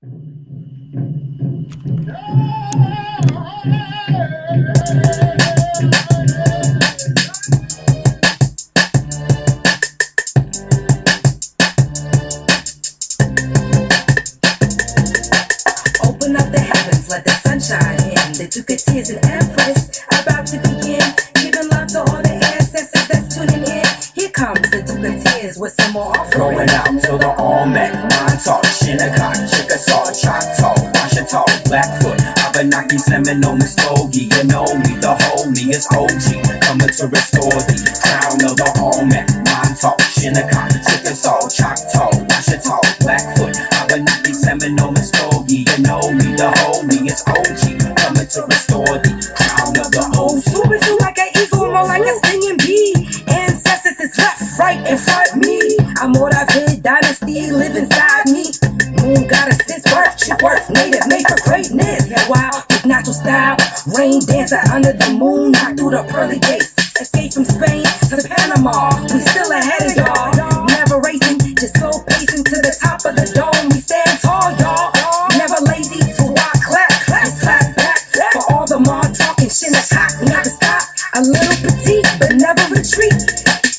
Open up the heavens, let the sunshine in. The Duke of Tears and Empress about to begin. Giving love to all the ancestors that's tuning in. Here comes the Duke of Tears with some more Going out to the all-met, Montauk, Shinnecock, Chickasaw, Choctaw, Washita, Blackfoot, Abenaki, Seminole, Muskogee. You know me, the holiest OG, coming to restore the crown of the all-met, Montauk, Shinnecock, Chickasaw, Choctaw, Washita, Blackfoot, Abenaki, Seminole, Muskogee. You know me, the holiest OG, coming to restore the crown of the old. Super like an eagle, more like a stinging bee. Ancestors is left, right, in front me. I'm what I've hid, dynasty live inside me. Moon goddess since birth, she worth native, made for greatness. Yeah, wild with natural style, rain dancer under the moon, not through the pearly gates. Escape from Spain to Panama, we still ahead of y'all. Never racing, just slow pacing to the top of the dome. We stand tall, y'all. Never lazy to walk, clap, clap, slap back. For all the more talking, Shinnecock, never stop. A little petite, but never retreat.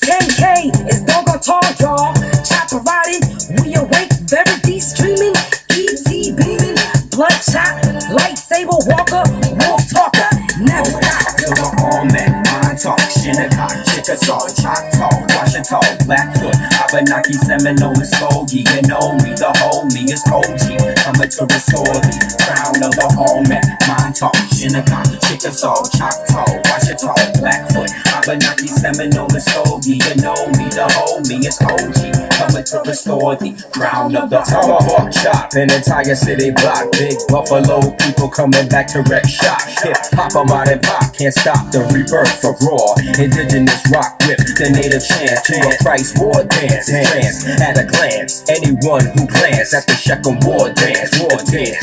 10K is doggone tall, y'all. Chopper riding, we awake, very deep streaming. ET beaming, bloodshot, lightsaber walker, wolf talker, never stop. To the all-met, Montauk, Shinnecock, Chickasaw, Choctaw, Washita, Blackfoot, Abenaki, Seminole, Muskogee. You know me, the holiest OG, coming to restore the crown of the all-met, Montauk, Shinnecock, Chickasaw, Choctaw, Washita, Blackfoot, Abenaki, Seminole, Muskogee. You know me, the holiest OG, coming to restore the crown of the tomahawk chop. An entire city block, big buffalo people coming back to wreck shop. Hip hop, I'm out and pop, can't stop the rebirth of raw indigenous rock with the native chant to a Christ war dance. Trance at a glance, anyone who glance at the Shechem war dance.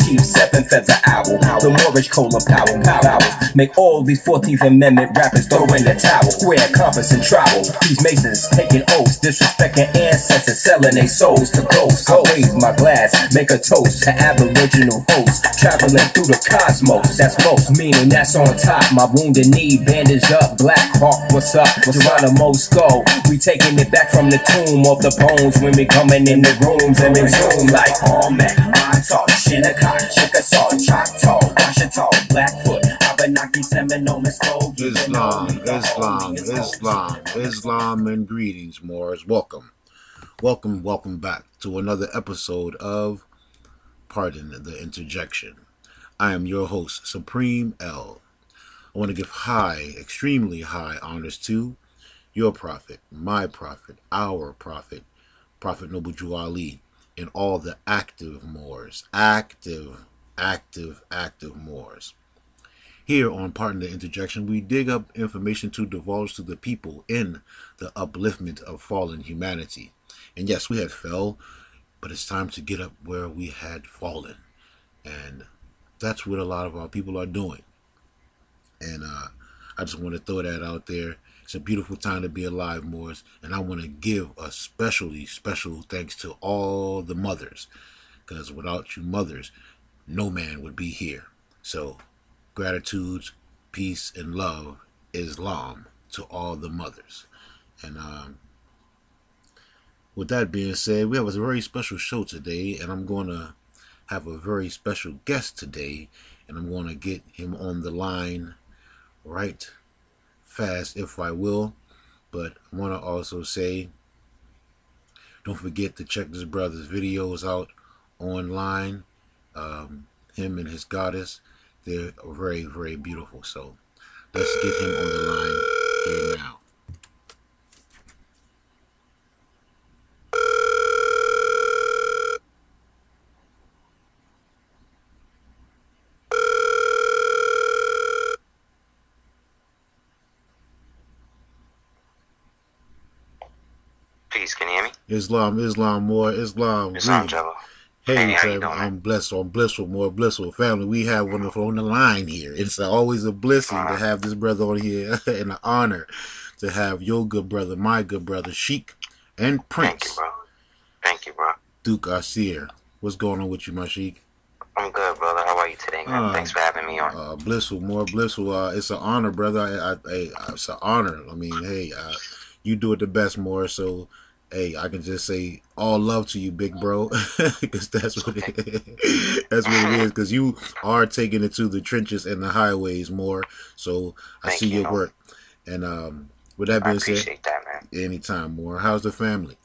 Chief seven feather owl, the Moorish colon powers make all these 14th Amendment rappers throw in the towel. Square compass and trowel, these masons taking oaths, disrespecting ancestors, selling their souls to ghosts. I raise my glass, make a toast to Aboriginal hosts traveling through the cosmos. That's most, meaning that's on top. My wounded knee bandaged up, Black Hawk, what's up? Geronimo skull, we taking it back from the tomb of the bones when we coming in the rooms and resume like all-met, Montauk, Shinnecock, Chickasaw, Choctaw, Washita, Blackfoot, Abenaki, Seminole, Muskogee. Islam, and greetings, Moors. Welcome back to another episode of Pardon the Interjection. I am your host, Supreme L. I want to give extremely high honors to your prophet, my prophet, our prophet, Prophet Noble Jew Ali, and all the active Moors. Active Moors. Here on Pardon the Interjection, we dig up information to divulge to the people in the upliftment of fallen humanity. And yes, we had fell, but it's time to get up where we had fallen. And that's what a lot of our people are doing. And I just want to throw that out there. It's a beautiful time to be alive, Moors. And I want to give a special thanks to all the mothers. Because without you mothers, no man would be here. So, gratitude, peace, and love, Islam, to all the mothers. And with that being said, we have a very special show today, and I'm going to have a very special guest today, and I'm going to get him on the line right fast, if I will. But I want to also say, don't forget to check this brother's videos out online. Him and his goddess, they're very, very beautiful. So let's get him on the line here now. Peace, can you hear me? Islam, more Islam. Jabba. Hey, how you doing, I'm blissful, more blissful family. We have one on the line here. It's always a blessing to have this brother on here, and an honor to have your good brother, my good brother, Sheik and Prince. Thank you, bro. Duke Aseer. What's going on with you, my Sheik? I'm good, brother. How are you today, man? Thanks for having me on. Blissful, more blissful. It's an honor, brother. It's an honor. I mean, hey, you do it the best, more. So, hey, I can just say all love to you, big bro, because that's what that's what it is. Because you are taking it to the trenches and the highways more. So I see your work. And with that being said, appreciate that, man. Anytime, more. How's the family?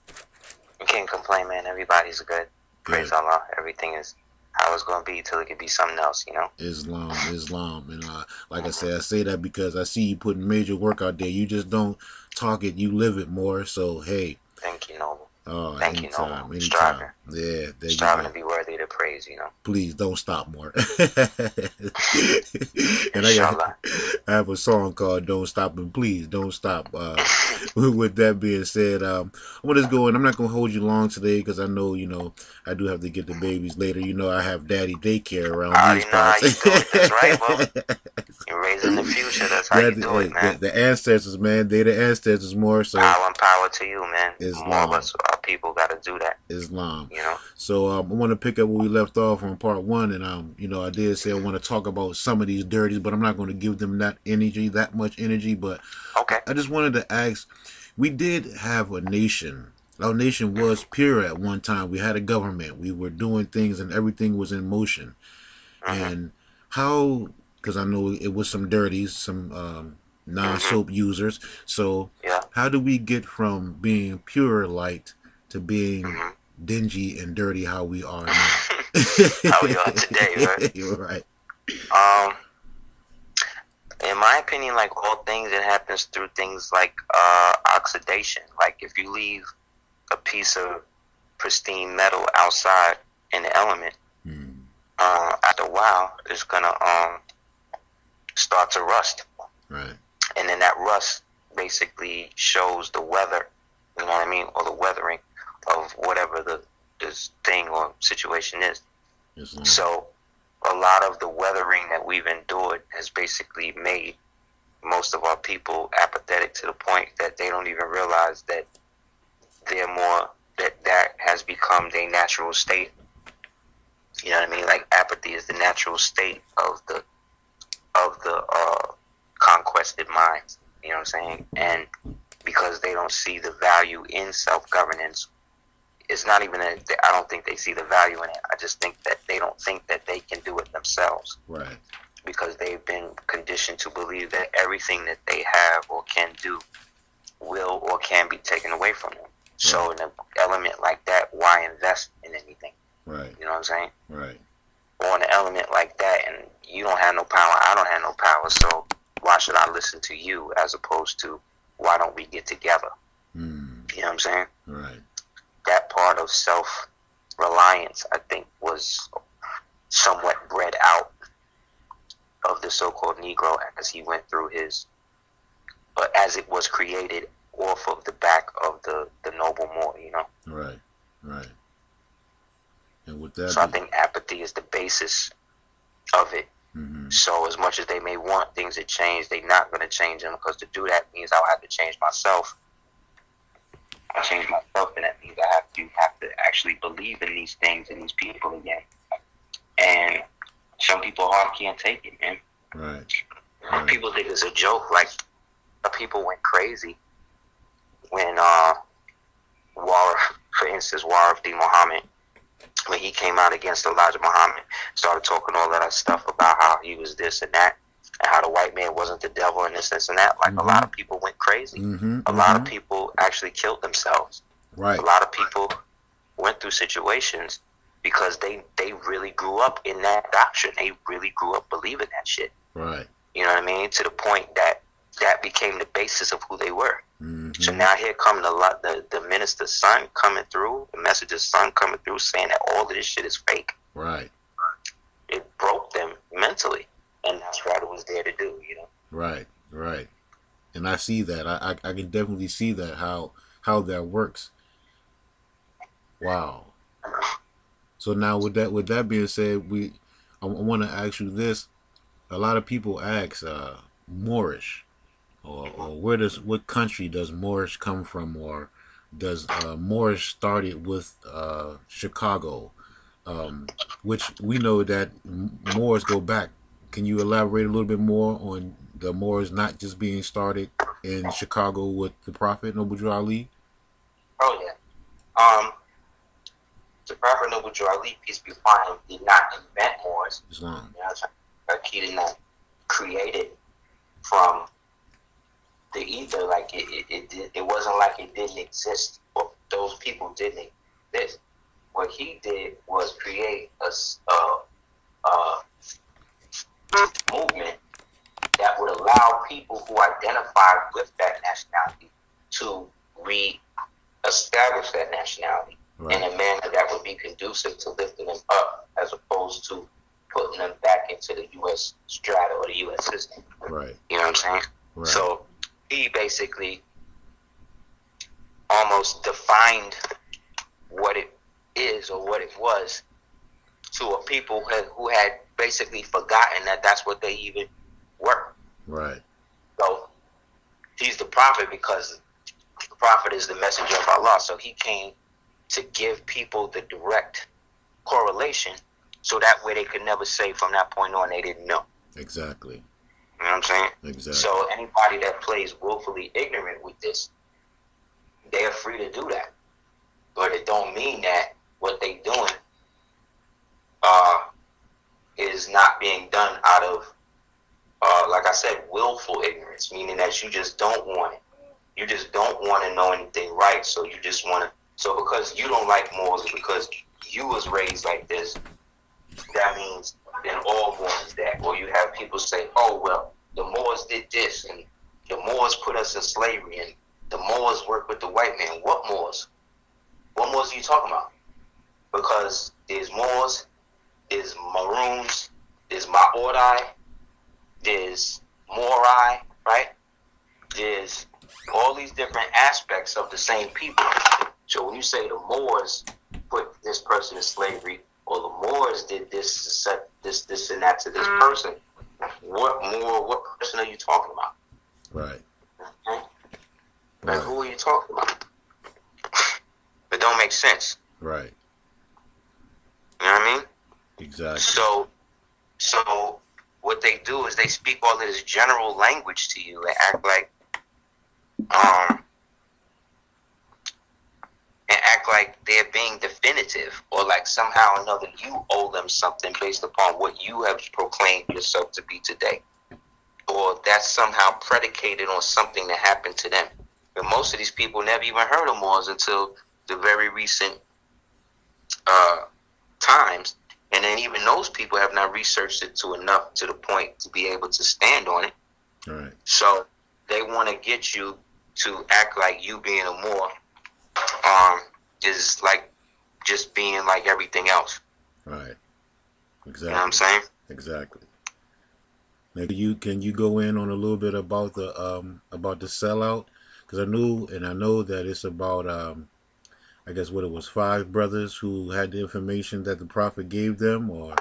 You can't complain, man. Everybody's good. Praise Allah. Everything is how it's going to be till it can be something else, you know? Islam. And like I said, I say that because I see you putting major work out there. You just don't talk it, you live it more. So, hey. Thank you, Noble. Oh, Thank you, Noble. Anytime. Striving. Yeah, there Striving you to be worthy to praise, you know? Please don't stop, more. And Inshallah. I have a song called Don't Stop and Please Don't Stop. With that being said, I'm going to just go in. I'm not going to hold you long today because I know, I do have to get the babies later. I have daddy daycare around these parts. How you do it. That's right, bro. You're raising the future. That's how you do it, man. The ancestors, man. They the ancestors more. So power and power to you, man. Islam. More of us, our people, got to do that. Islam. You know? So I want to pick up where we left off on part one. And, I did say I want to talk about some of these dirties, but I'm not going to give them that much energy. But okay. I just wanted to ask, we did have a nation. Our nation was pure at one time. We had a government. We were doing things and everything was in motion. And how, because I know it was some dirties, some non-soap users. So how do we get from being pure light to being dingy and dirty how we are now? How we are today, right? You're right. In my opinion, like all things, it happens through things like oxidation. Like if you leave a piece of pristine metal outside in the element, after a while, it's gonna start to rust. Right. And then that rust basically shows the weather, you know what I mean, or the weathering of whatever this thing or situation is. So a lot of the weathering that we've endured has basically made most of our people apathetic to the point that they don't even realize that they're more, that has become their natural state. You know what I mean? Like apathy is the natural state of the conquested minds. You know what I'm saying? And because they don't see the value in self-governance, it's not even I don't think they see the value in it. I just think that they don't think that they can do it themselves. Right. Because they've been conditioned to believe that everything that they have or can do will or can be taken away from them. Right. So in an element like that, why invest in anything? Right. You know what I'm saying? Right. Or in an element like that, and you don't have no power, I don't have no power, so why should I listen to you as opposed to why don't we get together? You know what I'm saying? Right. That part of self-reliance, I think, was somewhat bred out of the so-called Negro as he went through but as it was created off of the back of the noble Moor, you know? Right, right. And with that, so I think apathy is the basis of it. So as much as they may want things to change, they're not going to change them, because to do that means I'll have to change myself. I change myself, and that means I have to actually believe in these things and these people again. And some people heart can't take it, man. Right. People think it's a joke. Like, people went crazy when for instance, Warif D. Muhammad, when he came out against Elijah Muhammad, started talking all that stuff about how he was this and that, and how the white man wasn't the devil and this and that. Like, a lot of people went crazy. A lot of people actually killed themselves. Right. A lot of people went through situations because they really grew up in that doctrine. They really grew up believing that shit. Right. You know what I mean? To the point that became the basis of who they were. So now here come the minister's son coming through, the messenger's son coming through, saying that all of this shit is fake. Right. It broke them mentally, and that's what it was there to do, you know? Right, right. And I see that. I can definitely see that, how that works. Wow. So now with that being said, I want to ask you this. A lot of people ask Moorish, or what country does Moorish come from, or does Moorish started with Chicago, which we know that Moors go back. Can you elaborate a little bit more on the Moors not just being started in Chicago with the Prophet Noble Drew Ali? Oh yeah. The Prophet Noble Drew Ali, peace be upon him, did not invent Moors. Islam. You know, like he did not create it from the ether. Like it wasn't like it didn't exist. Or those people didn't exist. What he did was create a movement that would allow people who identified with that nationality to re-establish that nationality in a manner that would be conducive to lifting them up, as opposed to putting them back into the U.S. strata or the U.S. system. Right. You know what I'm saying? Right. So he basically almost defined what it is or what it was to a people who had basically forgotten that that's what they even were. Right. So he's the prophet because the prophet is the messenger of Allah. So he came to give people the direct correlation, so that way they could never say from that point on they didn't know. Exactly. You know what I'm saying? Exactly. So anybody that plays willfully ignorant with this, they're free to do that. But it don't mean that what they doing is not being done out of, like I said, willful ignorance, meaning that you just don't want it. You just don't want to know anything right, so you just want to. So because you don't like Moors, because you was raised like this, that means then all Moors is that. Or you have people say, oh, well, the Moors did this, and the Moors put us in slavery, and the Moors work with the white man. What Moors? What Moors are you talking about? Because there's Moors, there's Maroons, there's Maori, there's Morai, right? There's all these different aspects of the same people. So when you say the Moors put this person in slavery, or the Moors did this and that to this person, what person are you talking about? Right. Okay? Like, who are you talking about? It don't make sense. Right. You know what I mean? Exactly. So what they do is they speak all of this general language to you and act like they're being definitive, or like somehow or another you owe them something based upon what you have proclaimed yourself to be today, or that's somehow predicated on something that happened to them. But most of these people never even heard of Moors until the very recent times, and then even those people have not researched it to enough to the point to be able to stand on it. Right. So they want to get you to act like you being a Moor is like just being like everything else. Right. Exactly. You know what I'm saying? Exactly. Now, can you go in on a little bit about the sellout? Because I know that it's about I guess what it was, 5 brothers who had the information that the Prophet gave them, or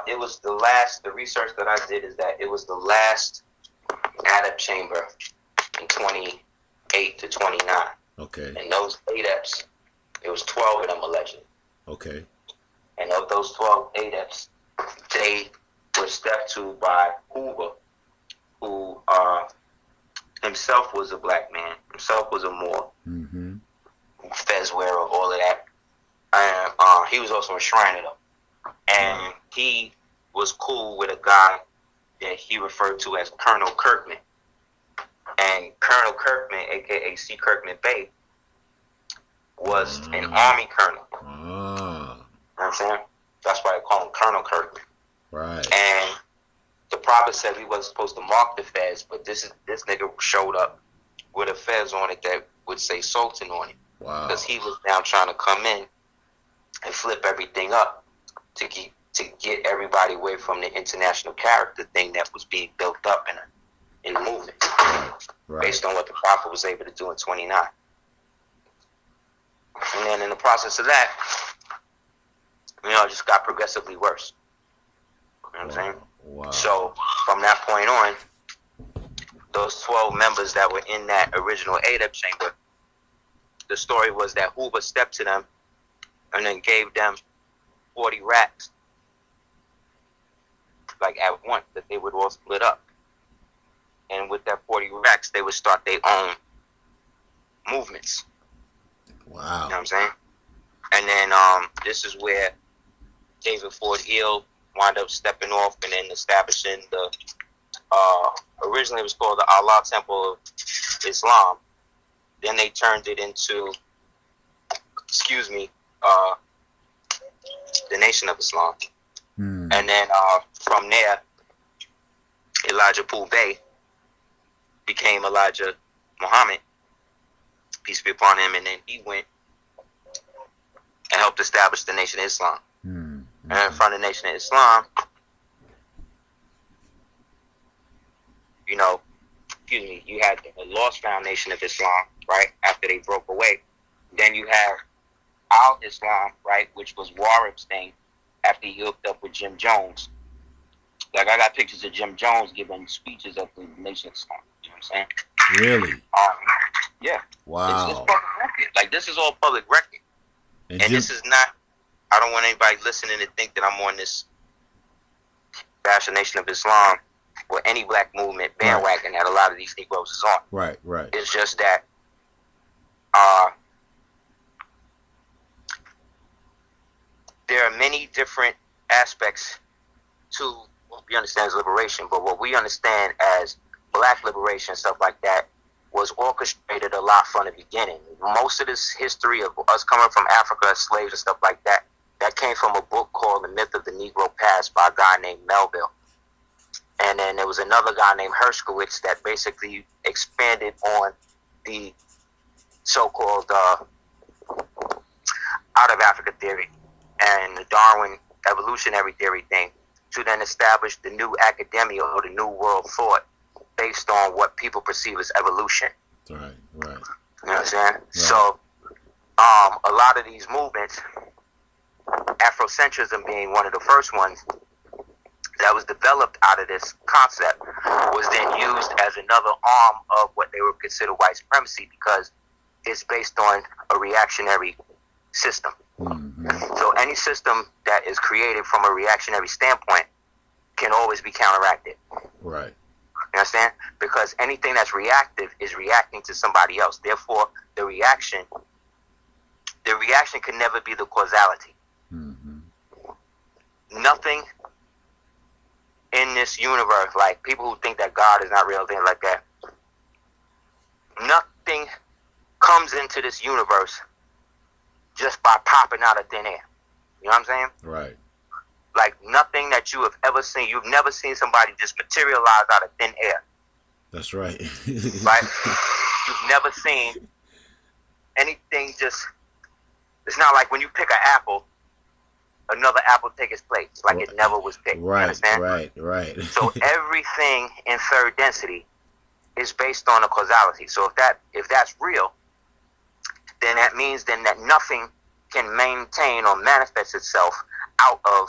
it was the research that I did is that it was the last adept chamber in 28 to 29. Okay. And those adepts, it was 12 of them allegedly. Okay. And of those 12 adepts, they were stepped to by Hoover, who himself was a black man, himself was a Moor, fez wearer, all of that. And he was also a Shriner though. And he was cool with a guy that he referred to as Colonel Kirkman. And Colonel Kirkman, a.k.a. C. Kirkman Bey, was an army colonel. You know what I'm saying? That's why I call him Colonel Kirkman. Right. And the Prophet said we wasn't supposed to mark the fez, but this nigga showed up with a fez on it that would say Sultan on it. Wow. Because he was now trying to come in and flip everything up to get everybody away from the international character thing that was being built up in the movement. Right. Based on what the Prophet was able to do in 29. And then in the process of that, it just got progressively worse. You know what I'm saying? Wow. So from that point on, those 12 members that were in that original adept chamber, the story was that Hoover stepped to them and then gave them 40 racks, like at once, that they would all split up. And with that 40 racks, they would start their own movements. Wow. You know what I'm saying? And then this is where David Ford Hill wound up stepping off and then establishing the, originally it was called the Allah Temple of Islam. Then they turned it into, the Nation of Islam. And then from there, Elijah Poole Bey became Elijah Muhammad, peace be upon him, and then he went and helped establish the Nation of Islam. And from the Nation of Islam, you know, you had the Lost Foundation of Islam, right, after they broke away. Then you have Al-Islam, right, which was Warrab's thing after he hooked up with Jim Jones. Like, I got pictures of Jim Jones giving speeches at the Nation of Islam. You know what I'm saying? Really? Yeah. Wow. It's public record. Like, this is all public record. And this is not, I don't want anybody listening to think that I'm on this bash the Nation of Islam or any black movement bandwagon that a lot of these Negroes is on. Right, right. It's just that there are many different aspects to what we understand as liberation, but what we understand as black liberation, stuff like that, was orchestrated a lot from the beginning. Most of this history of us coming from Africa as slaves and stuff like that, that came from a book called The Myth of the Negro Past by a guy named Melville. And then there was another guy named Hershkowitz that basically expanded on the so-called out of Africa theory and the Darwin evolutionary theory thing to then establish the new academia or the new world thought based on what people perceive as evolution. Right, right. You know what I'm saying? Right. So, a lot of these movements, Afrocentrism being one of the first ones that was developed out of this concept, was then used as another arm of what they would consider white supremacy because it's based on a reactionary system. So any system that is created from a reactionary standpoint can always be counteracted. Right. You understand? Because anything that's reactive is reacting to somebody else. Therefore, the reaction can never be the causality. Nothing in this universe, like people who think that God is not real, things like that, nothing comes into this universe just by popping out of thin air. You know what I'm saying? Right. Like nothing that you have ever seen. You've never seen somebody just materialize out of thin air. That's right. Right? You've never seen anything just... It's not like when you pick an apple, another apple take its place. Like it never was picked. Right, you understand? right. So everything in third density is based on a causality. So if that's real, then that means then that nothing can maintain or manifest itself out of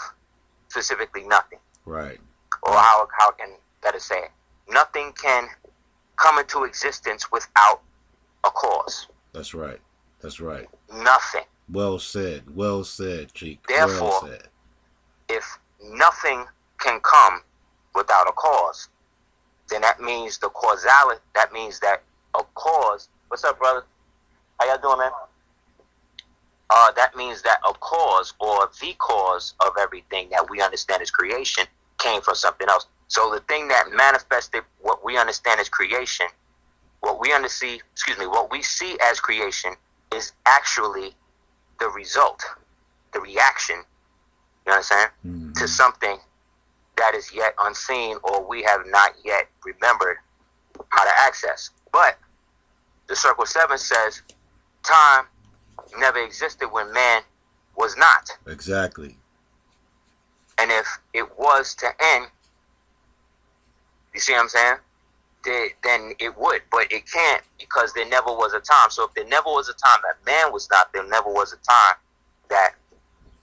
specifically nothing. Right. Or how can better say it? Nothing can come into existence without a cause. That's right. That's right. Nothing. Well said, Sheik. Therefore, well said. If nothing can come without a cause, then that means the causality, that means that a cause, what's up, brother? How y'all doing, man? That means that a cause or the cause of everything that we understand as creation came from something else. So the thing that manifested what we understand as creation, what we see as creation is actually the result, the reaction, you understand, to something that is yet unseen or we have not yet remembered how to access. But the Circle 7 says time never existed when man was not. Exactly. And if it was to end, you see what I'm saying? Then it would, but it can't because there never was a time. So if there never was a time that man was not, there never was a time that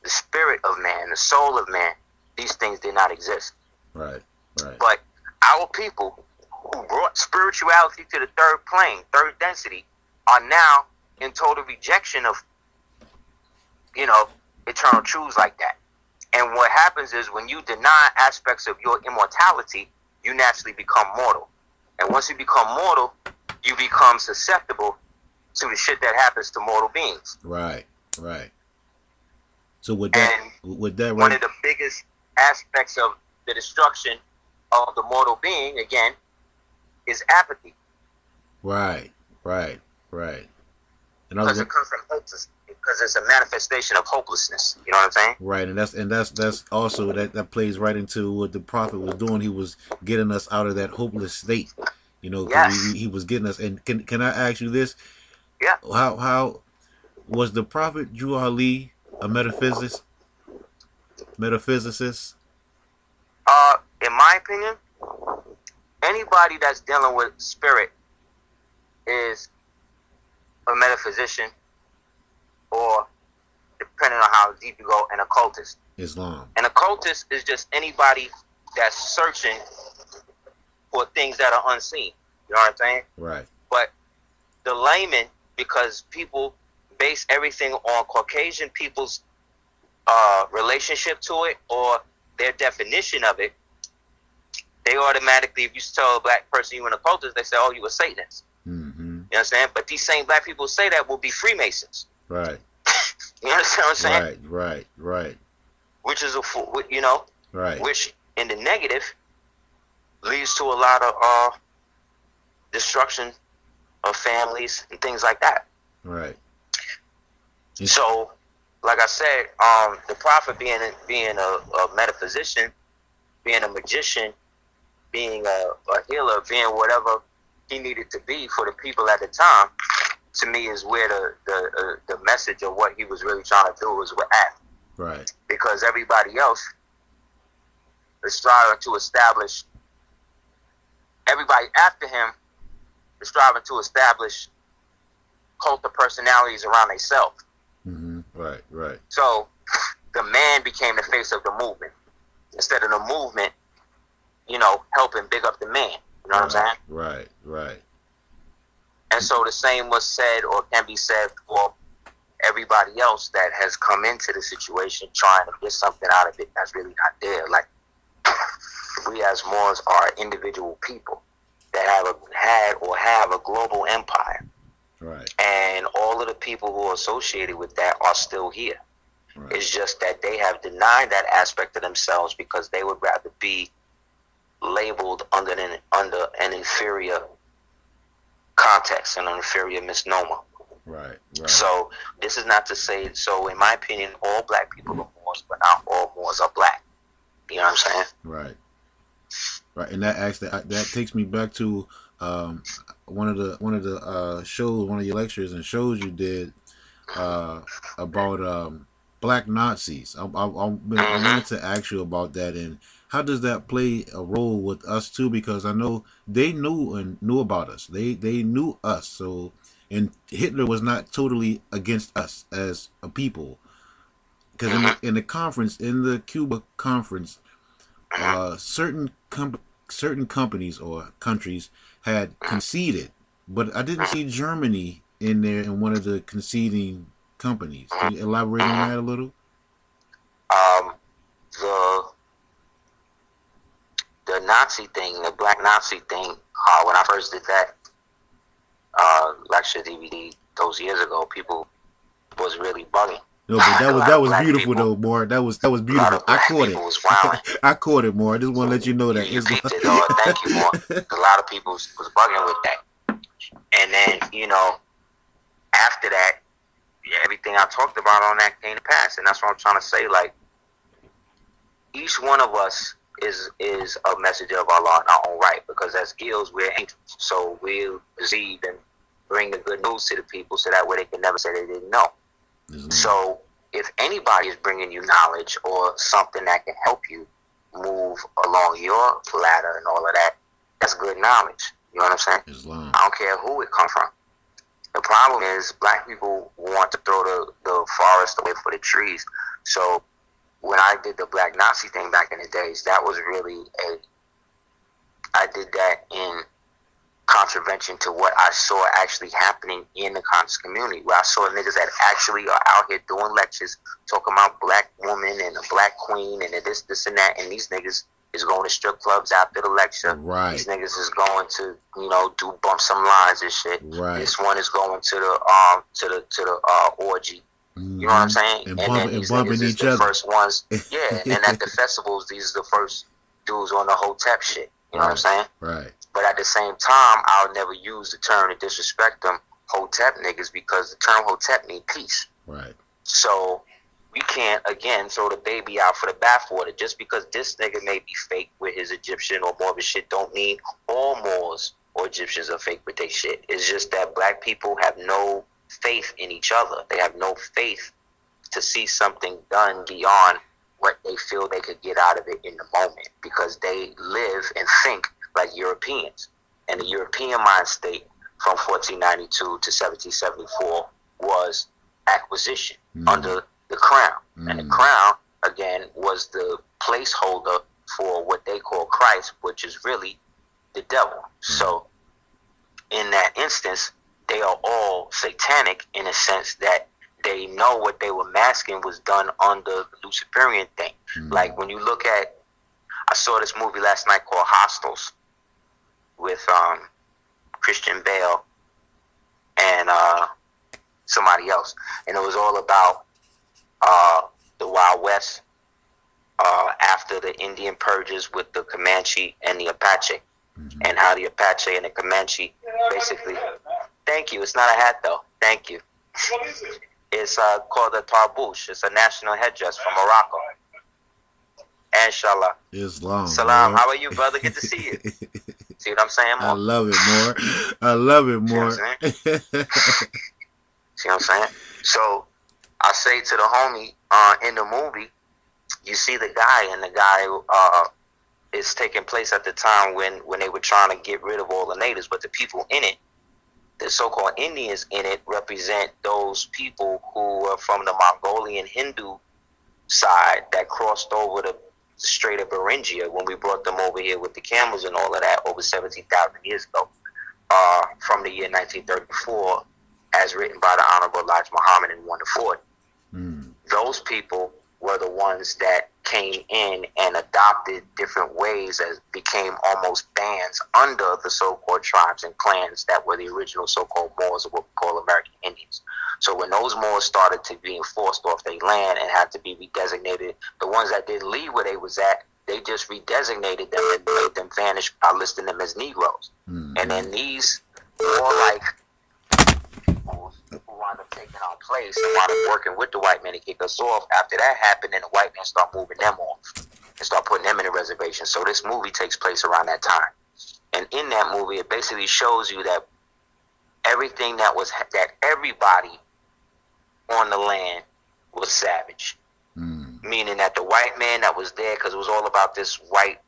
the spirit of man, the soul of man, these things did not exist. Right, right. But our people who brought spirituality to the third plane, third density, are now in total rejection of, eternal truths like that. And what happens is when you deny aspects of your immortality, you naturally become mortal. And once you become mortal, you become susceptible to the shit that happens to mortal beings. Right. So with that, one of the biggest aspects of the destruction of the mortal being, again, is apathy. Right. Because it comes from hopelessness. Because it's a manifestation of hopelessness. You know what I'm saying? Right, and that's also that plays right into what the prophet was doing. He was getting us out of that hopeless state. You know, yes. he was getting us. And can I ask you this? Yeah. How was the prophet Drew Ali a metaphysicist? In my opinion, anybody that's dealing with spirit is a metaphysician, or depending on how deep you go, an occultist. Islam. An occultist is just anybody that's searching for things that are unseen. You know what I'm saying? Right. But the layman, because people base everything on Caucasian people's relationship to it or their definition of it, they automatically, if you tell a black person you an occultist, they say, oh, you a Satanist. Mm-hmm. You know what I'm saying? But these same black people say that will be Freemasons. Right. You understand what I'm saying? Right. Which is right. Which in the negative leads to a lot of destruction of families and things like that. Right. So, like I said, the prophet being a metaphysician, being a magician, being a healer, being whatever he needed to be for the people at the time, to me is where the message of what he was really trying to do was at. Right. Because everybody else is striving to establish, everybody after him is striving to establish cult of personalities around themselves. Mm-hmm. Right. So the man became the face of the movement instead of the movement, helping big up the man. You know what I'm saying? Right. And so the same was said or can be said for everybody else that has come into the situation trying to get something out of it that's really not there. Like, we as Moors are individual people that have a global empire. Right. And all of the people who are associated with that are still here. Right. It's just that they have denied that aspect of themselves because they would rather be labeled under an inferior context, an inferior misnomer. Right. So this is not to say, so in my opinion, all black people are Moors, but not all Moors are black. You know what I'm saying? Right. And that takes me back to one of the shows, one of your lectures and shows you did about black Nazis. I wanted to ask you about that, and how does that play a role with us too? Because I know they knew about us. They knew us. So, and Hitler was not totally against us as a people. Because in the conference, in the Cuba conference, certain companies or countries had conceded, but I didn't see Germany in there in one of the conceding companies. Can you elaborate on that a little? The Nazi thing, the black Nazi thing, when I first did that lecture DVD those years ago, people was really bugging. No, but that was beautiful though, Moore. That was beautiful. I caught it. I caught it, Moore. I just want to let you know that. You peeped it, though. Thank you, Moore. A lot of people was bugging with that. And then, after that, everything I talked about on that came to pass. And that's what I'm trying to say. Like, each one of us is a messenger of Allah in our own right, because as guilds, we're angels. So we'll receive and bring the good news to the people so that way they can never say they didn't know. So if anybody is bringing you knowledge or something that can help you move along your ladder and all of that, that's good knowledge. You know what I'm saying? Islam. I don't care who it comes from. The problem is black people want to throw the forest away for the trees. So when I did the black Nazi thing back in the days, that was really I did that in contravention to what I saw actually happening in the conscious community, where I saw niggas that actually are out here doing lectures, talking about black woman and a black queen and this and that, and these niggas is going to strip clubs after the lecture. Right. These niggas is going to, you know, do bump some lines and shit. Right. This one is going to the orgy. Mm-hmm. You know what I'm saying? And then these niggas is the first ones. Yeah, and then at the festivals, these are the first dudes on the Hotep shit. You know what I'm saying? Right. But at the same time, I'll never use the term to disrespect them, Hotep niggas, because the term Hotep means peace. Right. So we can't, again, throw the baby out for the bathwater. Just because this nigga may be fake with his Egyptian or Moorish shit don't mean all Moors or Egyptians are fake with their shit. It's just that black people have no faith in each other. They have no faith to see something done beyond what they feel they could get out of it in the moment, because they live and think like Europeans. And the European mind state from 1492 to 1774 was acquisition under the crown. And the crown, again, was the placeholder for what they call Christ, which is really the devil. So in that instance, they are all satanic in a sense that they know what they were masking was done under the Luciferian thing. Like when you look at, I saw this movie last night called Hostels with Christian Bale and somebody else, and it was all about the Wild West after the Indian purges with the Comanche and the Apache, and how the Apache and the Comanche basically. Thank you. It's not a hat though. Thank you. What is it? It's called a tarbouche. It's a national headdress from Morocco. Inshallah. Islam. Salam. More. How are you, brother? Good to see you. See what I'm saying, More? I love it more. I love it more. See what I'm saying? So I say to the homie in the movie, you see the guy, and the guy is taking place at the time when they were trying to get rid of all the natives, but the people in it, the so-called Indians in it, represent those people who are from the Mongolian Hindu side that crossed over the Strait of Beringia when we brought them over here with the camels and all of that over 17,000 years ago, from the year 1934, as written by the Honorable Elijah Muhammad in 1 to 40. Those people were the ones that came in and adopted different ways as became almost bands under the so-called tribes and clans that were the original so-called Moors, or what we call American Indians. So when those Moors started to be enforced off their land and had to be redesignated, the ones that didn't leave where they was at, they just redesignated them and made them vanish by listing them as Negroes. And then these warlike people who wound up taking our place and wound up working with the white men to kick us off. After that happened, then the white men start moving them off and start putting them in the reservation. So this movie takes place around that time. And in that movie, it basically shows you that everything that everybody on the land was savage. Meaning that the white man that was there, because it was all about this white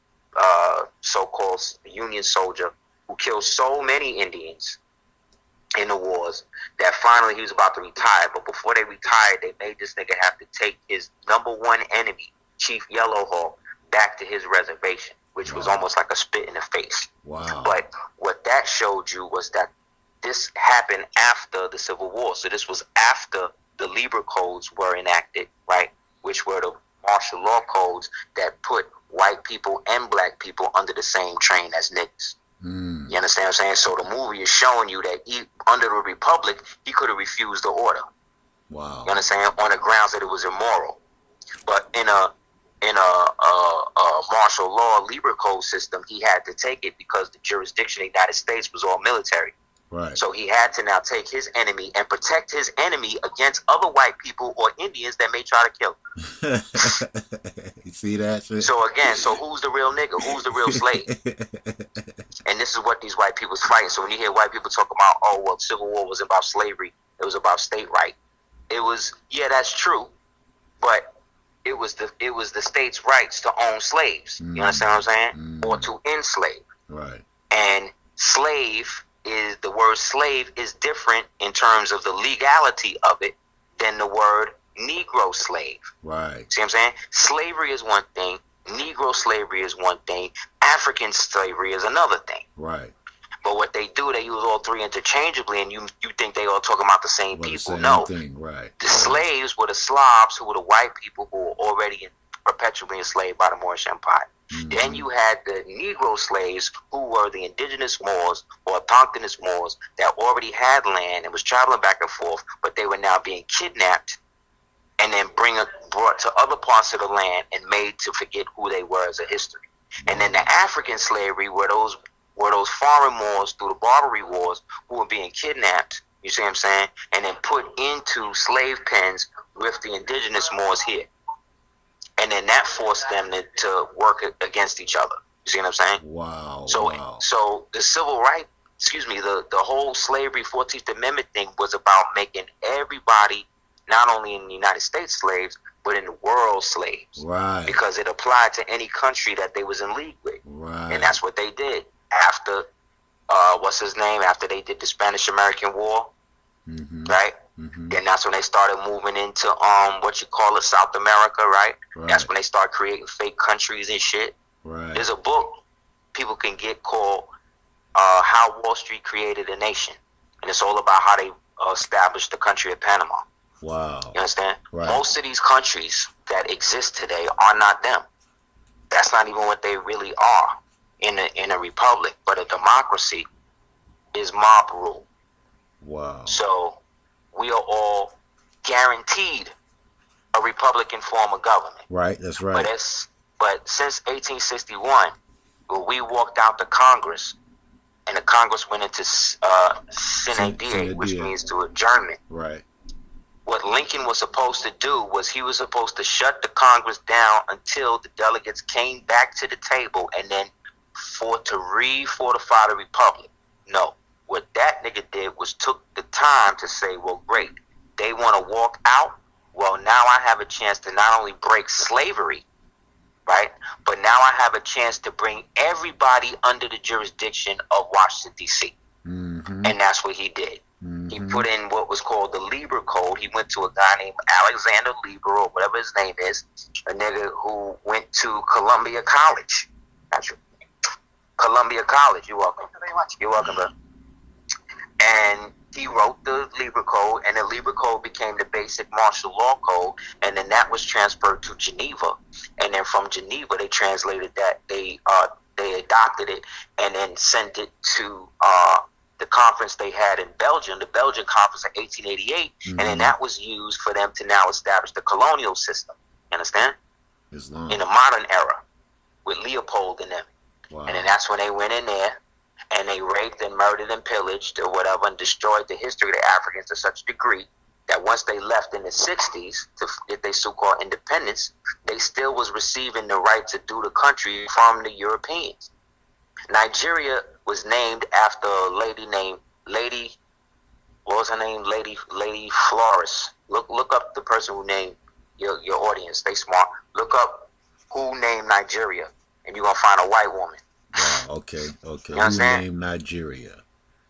so-called Union soldier who killed so many Indians in the wars that finally he was about to retire. But before they retired, they made this nigga have to take his #1 enemy, Chief Yellowhawk, back to his reservation, which was almost like a spit in the face. But what that showed you was that this happened after the Civil War. So this was after the Libra codes were enacted, right? Which were the martial law codes that put white people and black people under the same train as niggas. You understand what I'm saying? So the movie is showing you that under the Republic, he could have refused the order. You understand? On the grounds that it was immoral. But in a martial law Libra code system, he had to take it because the jurisdiction of the United States was all military. So he had to now take his enemy and protect his enemy against other white people or Indians that may try to kill him. You see that shit? So again, who's the real nigga? Who's the real slave? And this is what these white people's fighting. So when you hear white people talk about, oh, well, Civil War wasn't about slavery, it was about state right. It was, yeah, that's true, but it was the state's rights to own slaves. You understand what I'm saying? Or to enslave. And the word slave is different in terms of the legality of it than the word Negro slave. See what I'm saying? Slavery is one thing. Negro slavery is one thing. African slavery is another thing. But what they do, they use all three interchangeably, and you think they all talking about the same people. Same no. thing, right. The slaves were the Slavs, who were the white people who were already perpetually enslaved by the Moorish Empire. Mm-hmm. Then you had the Negro slaves, who were the indigenous Moors or autochthonous Moors that already had land and was traveling back and forth, but they were now being kidnapped and then brought to other parts of the land and made to forget who they were as a history. And then the African slavery were those foreign Moors through the Barbary Wars who were being kidnapped, you see what I'm saying, and then put into slave pens with the indigenous Moors here. And then that forced them to work against each other. You see what I'm saying? Wow. So the civil right, the whole slavery 14th Amendment thing was about making everybody, not only in the United States slaves, but in the world slaves. Right. Because it applied to any country that they was in league with. Right. And that's what they did after, after they did the Spanish-American War, mm-hmm. right? Mm-hmm. Then that's when they started moving into South America, right? That's when they start creating fake countries and shit. Right. There's a book people can get called How Wall Street Created a Nation, and it's all about how they established the country of Panama. Wow. You understand? Right. Most of these countries that exist today are not them. That's not even what they really are in a republic. But a democracy is mob rule. Wow. So we are all guaranteed a Republican form of government. Right, that's right. But since 1861, when we walked out to Congress, and the Congress went into sine die, which means to adjournment. Right. What Lincoln was supposed to do was he was supposed to shut the Congress down until the delegates came back to the table and then to refortify the Republic. No. What that nigga did was took the time to say, well, great, they want to walk out. Well, now I have a chance to not only break slavery, right, but now I have a chance to bring everybody under the jurisdiction of Washington, D.C. Mm-hmm. And that's what he did. Mm-hmm. He put in what was called the Lieber Code. He went to a guy named Alexander Lieber, or whatever his name is, a nigga who went to Columbia College. That's right. Columbia College. You're welcome. Thank you very much. You're welcome, bro. And he wrote the Lieber Code, and the Lieber Code became the basic martial law code, and then that was transferred to Geneva. And then from Geneva, they translated that, they adopted it, and then sent it to the conference they had in Belgium, the Belgian conference in 1888, mm-hmm. and then that was used for them to now establish the colonial system. You understand? Islam. In the modern era, with Leopold and them. Wow. And then that's when they went in there, and they raped and murdered and pillaged or whatever and destroyed the history of the Africans to such a degree that once they left in the 60s to get their so-called independence, they still was receiving the right to do the country from the Europeans. Nigeria was named after a lady named what was her name? Lady Flores. Look up the person who named your audience. They smart. Look up who named Nigeria, and you're going to find a white woman. Wow, okay. You know who named Nigeria?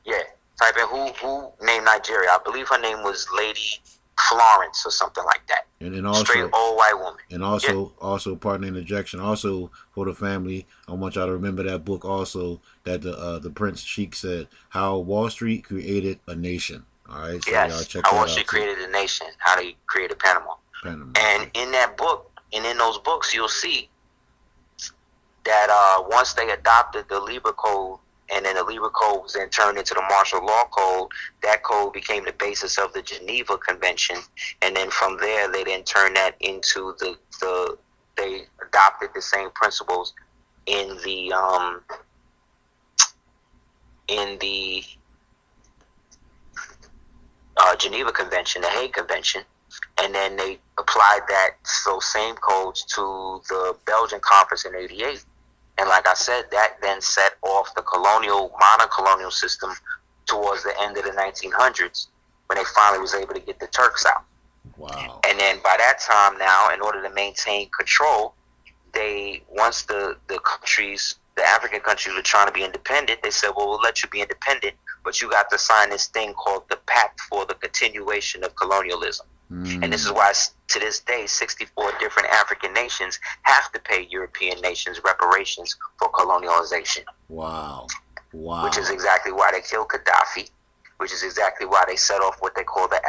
Yeah. Type in who named Nigeria. I believe her name was Lady Florence or something like that. And also, straight old white woman. And also, pardon the interjection, also for the family, I want y'all to remember that book also that the Prince Sheik said, How Wall Street Created a Nation. All right? So yes, y'all check How that Wall out Street too. Created a Nation. How they created Panama. And in that book, and in those books, you'll see that once they adopted the Lieber Code, and then the Lieber Code was then turned into the Martial Law Code, that code became the basis of the Geneva Convention, and then from there they then turned that into they adopted the same principles in the Geneva Convention, the Hague Convention, and then they applied those same codes to the Belgian Conference in '88. And like I said, that then set off the modern colonial system towards the end of the 1900s when they finally was able to get the Turks out. Wow. And then by that time now, in order to maintain control, once the African countries were trying to be independent, they said, well, we'll let you be independent, but you got to sign this thing called the Pact for the Continuation of Colonialism. And this is why, to this day, 64 different African nations have to pay European nations reparations for colonialization. Wow. Wow. Which is exactly why they killed Gaddafi, which is exactly why they set off what they call the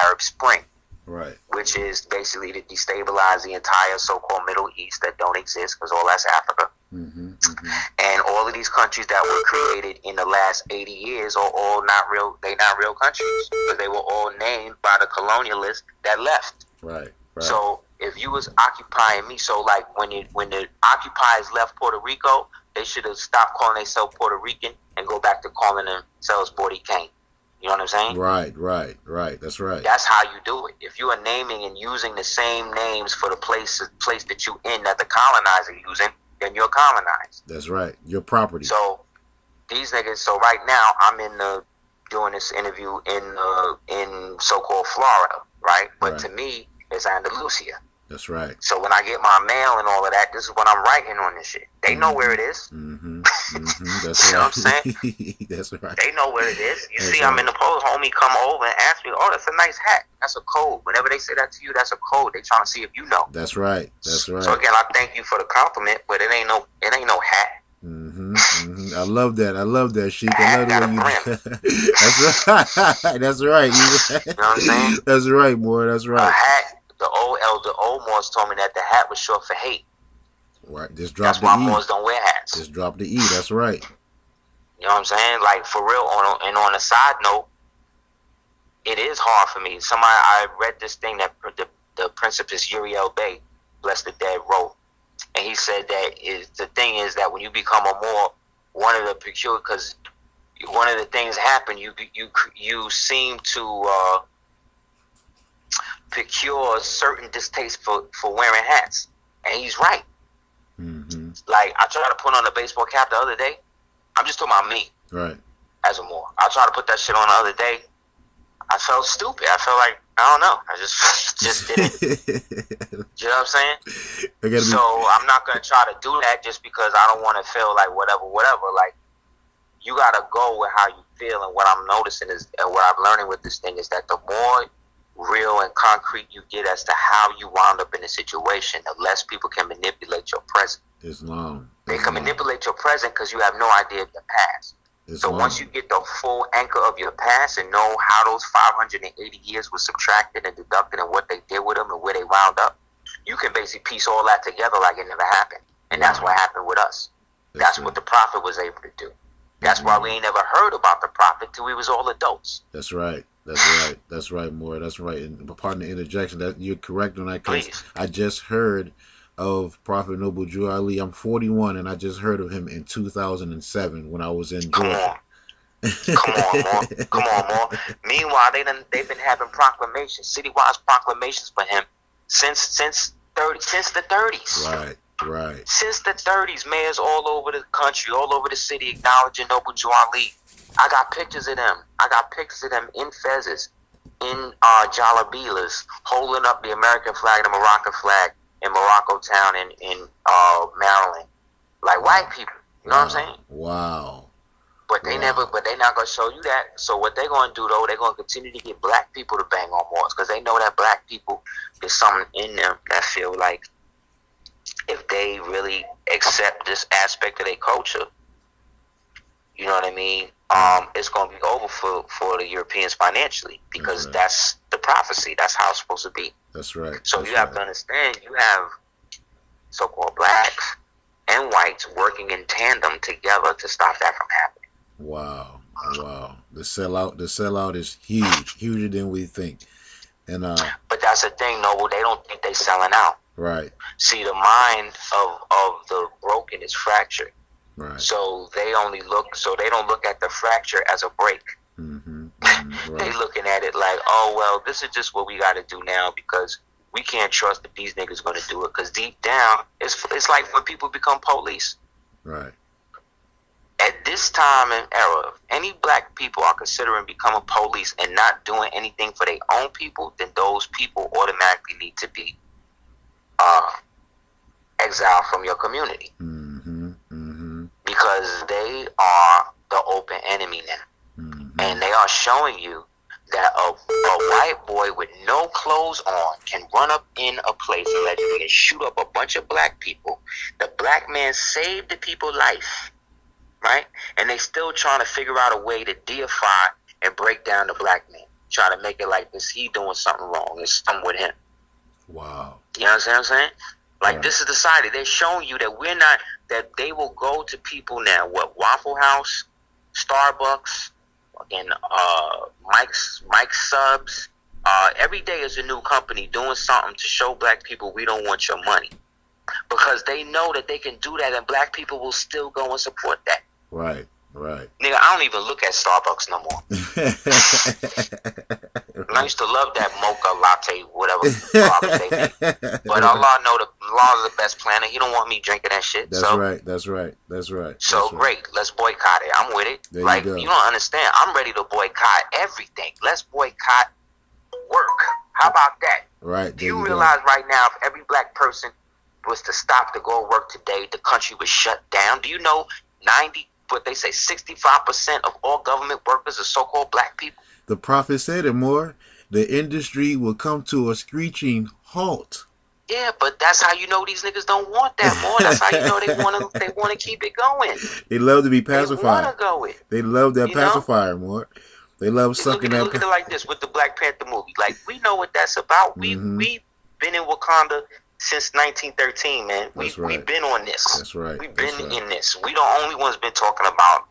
Arab Spring. Right. Which is basically to destabilize the entire so-called Middle East that don't exist, because all that's Africa. And all of these countries that were created in the last 80 years are all not real. They not real countries, because they were all named by the colonialists that left. Right. So if you was occupying me, so like when the occupiers left Puerto Rico, they should have stopped calling themselves Puerto Rican and go back to calling themselves Boricán. You know what I'm saying? Right. That's right. That's how you do it. If you are naming and using the same names for the place that you in that the colonizer using, then you're colonized. That's right. Your property. So these niggas. So right now I'm doing this interview in so-called Florida, right? But to me, it's Andalusia. That's right. So when I get my mail and all of that, this is what I'm writing on this shit. They know where it is. That's you know what I'm saying? That's right. They know where it is. You That's see, right. I'm in the post, homie come over and ask me, oh, that's a nice hat. That's a code. Whenever they say that to you, that's a code. They trying to see if you know. That's right. That's right. So again, I thank you for the compliment, but it ain't no hat. I love that, Sheik. I love the way you. That's right. That's right. You know what I'm saying? That's right, boy. That's right. A hat. The old elder, old Moors told me that the hat was short for hate. Right. Just drop That's the why E. Moors don't wear hats. Just drop the E. That's right. You know what I'm saying? Like, for real. On a side note, it is hard for me. I read this thing that the Principus Uriel Bey, bless the dead, wrote. And he said that the thing is that when you become a Moor, one of the peculiar, because one of the things happen, you seem to procure certain distaste for wearing hats. And he's right. Like, I tried to put on a baseball cap the other day. I'm just talking about me. Right. As a Moor. I tried to put that shit on the other day. I felt stupid. I felt like, I don't know. I just didn't. You know what I'm saying? So I'm not going to try to do that just because I don't want to feel like whatever. Like, you got to go with how you feel. And what I'm noticing is, and what I'm learning with this thing is that the more real and concrete you get as to how you wound up in a situation, the less people can manipulate your present. They can manipulate your present because you have no idea of your past. So once you get the full anchor of your past and know how those 580 years were subtracted and deducted and what they did with them and where they wound up, you can basically piece all that together like it never happened. And that's what happened with us. That's what the prophet was able to do. That's why we ain't never heard about the prophet till we was all adults. That's right. That's right, Moore. That's right. And pardon the interjection. That you're correct on that, because I just heard of Prophet Noble Drew Ali. I'm 41, and I just heard of him in 2007 when I was in Georgia. Come on, Moore. Meanwhile, they've been having proclamations, citywide proclamations for him since the 30s. Right. Since the 30s, mayors all over the country, all over the city, acknowledging Noble Drew Ali. I got pictures of them. I got pictures of them in fezzes, in jalabilas, holding up the American flag and the Moroccan flag in Morocco Town in Maryland, like white people. You know what I'm saying? Wow. But they not gonna show you that. So what they're gonna do though, they're gonna continue to get black people to bang on Moors, because they know that black people, there's something in them that feel like if they really accept this aspect of their culture, you know what I mean? It's going to be over for the Europeans financially, because that's the prophecy. That's how it's supposed to be. That's right. So you have to understand, you have so-called blacks and whites working in tandem together to stop that from happening. Wow. The sellout is huge, huger than we think. And but that's the thing, Noble. They don't think they selling out. Right. See, the mind of the broken is fractured. Right. So they don't look at the fracture as a break. Right. They looking at it like, oh well, this is just what we got to do now, because we can't trust that these niggas going to do it. Because deep down, it's like when people become police. Right. At this time and era, if any black people are considering becoming police and not doing anything for their own people, then those people automatically need to be exiled from your community. Because they are the open enemy now. And they are showing you that a white boy with no clothes on can run up in a place allegedly and shoot up a bunch of black people. The black man saved the people's life, right? And they still trying to figure out a way to deify and break down the black man, trying to make it like this, he doing something wrong, it's something with him. Wow. You know what I'm saying? Like, this is the society. They're showing you that we're not, that they will go to people now, what, Waffle House, Starbucks, and Mike's Subs. Every day is a new company doing something to show black people we don't want your money. Because they know that they can do that and black people will still go and support that. Right, right. Nigga, I don't even look at Starbucks no more. I used to love that mocha latte, whatever they make. But Allah know Allah is the best planner. He don't want me drinking that shit. That's so, right, that's right, that's right. So that's great, right. Let's boycott it. I'm with it. There like, you don't understand. I'm ready to boycott everything. Let's boycott work. How about that? Right. Do you realize right now if every black person was to stop to go work today, the country was shut down? Do you know 65% of all government workers are so-called black people? The prophet said it, more. The industry will come to a screeching halt. Yeah, but that's how you know these niggas don't want that more. That's how you know they want to keep it going. They love to be pacified. They want to go it. They love that pacifier more. They love sucking that. Look at it like this with the Black Panther movie. Like, we know what that's about. We've been in Wakanda since 1913, man. We've been on this. That's right. We've been in this. We the only ones been talking about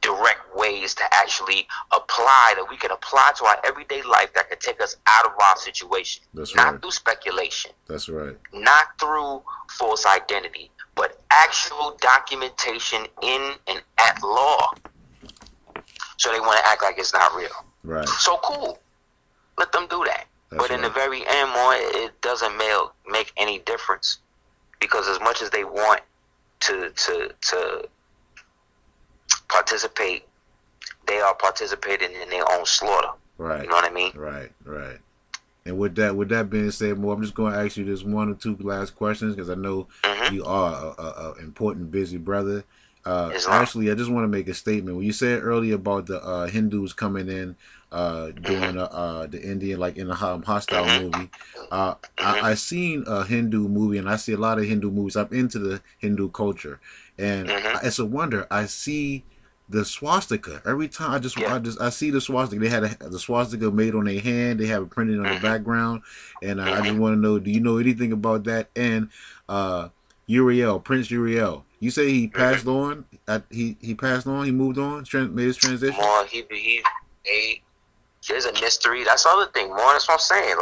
direct ways to actually apply, that we can apply to our everyday life that could take us out of our situation. That's not right. through speculation. That's right. Not through false identity, but actual documentation in and at law. So they want to act like it's not real. Right. So cool. Let them do that. That's but in the very end, more, it doesn't make any difference, because as much as they want to participate, they are participating in their own slaughter. Right. You know what I mean? Right. Right. And with that being said, more, I'm just going to ask you this one or two last questions, because I know you are a important, busy brother. Actually, I just want to make a statement. When you said earlier about the Hindus coming in, doing the Indian, like in the Hostile movie, I seen a Hindu movie, and I see a lot of Hindu movies. I'm into the Hindu culture, and it's a wonder. I see the swastika every time. I see the swastika. They had the swastika made on their hand. They have it printed on the background, and I just want to know: do you know anything about that? And Prince Uriel. You say he passed on. He passed on. He moved on. Made his transition. More, there's a mystery. That's the other thing. More, that's what I'm saying.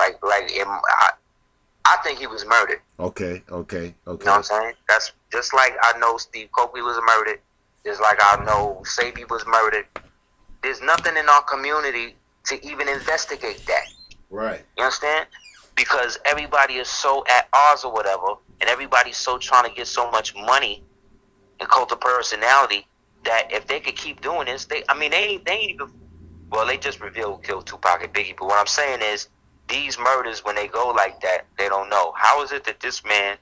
I think he was murdered. Okay. You know what I'm saying? That's just like I know Steve Copley was murdered. Just like I know Sabi was murdered. There's nothing in our community to even investigate that. Right. You understand? Because everybody is so at odds or whatever, and everybody's so trying to get so much money and cult of personality that if they could keep doing this, they ain't even. Well, they just revealed who killed Tupac and Biggie. But what I'm saying is, these murders, when they go like that, they don't know. How is it that this man,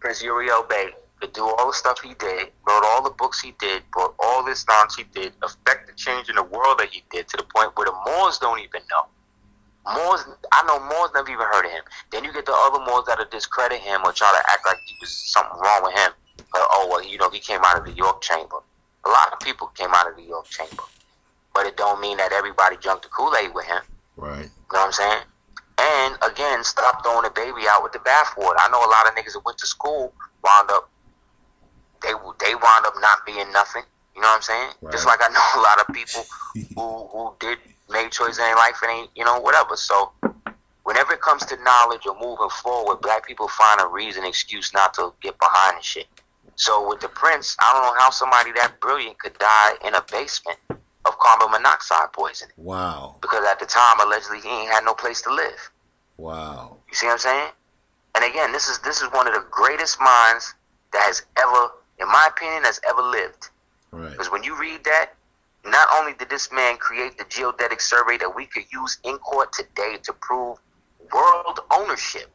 Prince Uriel Bey, could do all the stuff he did, wrote all the books he did, brought all this nonsense he did, affect the change in the world that he did, to the point where the Moors don't even know. I know Moors never even heard of him. Then you get the other Moors that'll discredit him or try to act like he was something wrong with him. He came out of the York Chamber. A lot of people came out of the York Chamber. But it don't mean that everybody jumped the Kool-Aid with him. Right. You know what I'm saying? And again, stop throwing the baby out with the bathwater. I know a lot of niggas that went to school wound up not being nothing. You know what I'm saying? Right. Just like I know a lot of people who did made choices in life and ain't, whatever. So whenever it comes to knowledge or moving forward, black people find a reason, excuse not to get behind the shit. So with the Prince, I don't know how somebody that brilliant could die in a basement of carbon monoxide poisoning. Wow. Because at the time, allegedly, he ain't had no place to live. Wow. You see what I'm saying? And again, this is one of the greatest minds that has ever, in my opinion, has ever lived. Right. Because when you read that, not only did this man create the geodetic survey that we could use in court today to prove world ownership,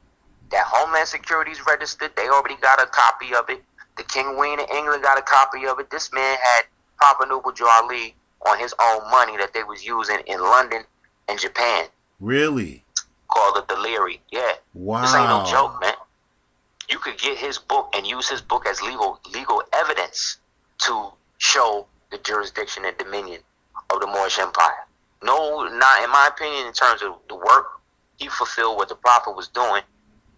that Homeland Security's registered, they already got a copy of it. The King Queen of England got a copy of it. This man had Papa Noble Jali on his own money that they was using in London and Japan. Really? Called the Deliri. Yeah. Wow. This ain't no joke, man. You could get his book and use his book as legal evidence to show the jurisdiction and dominion of the Moorish Empire. No, not in my opinion, in terms of the work, he fulfilled what the Prophet was doing,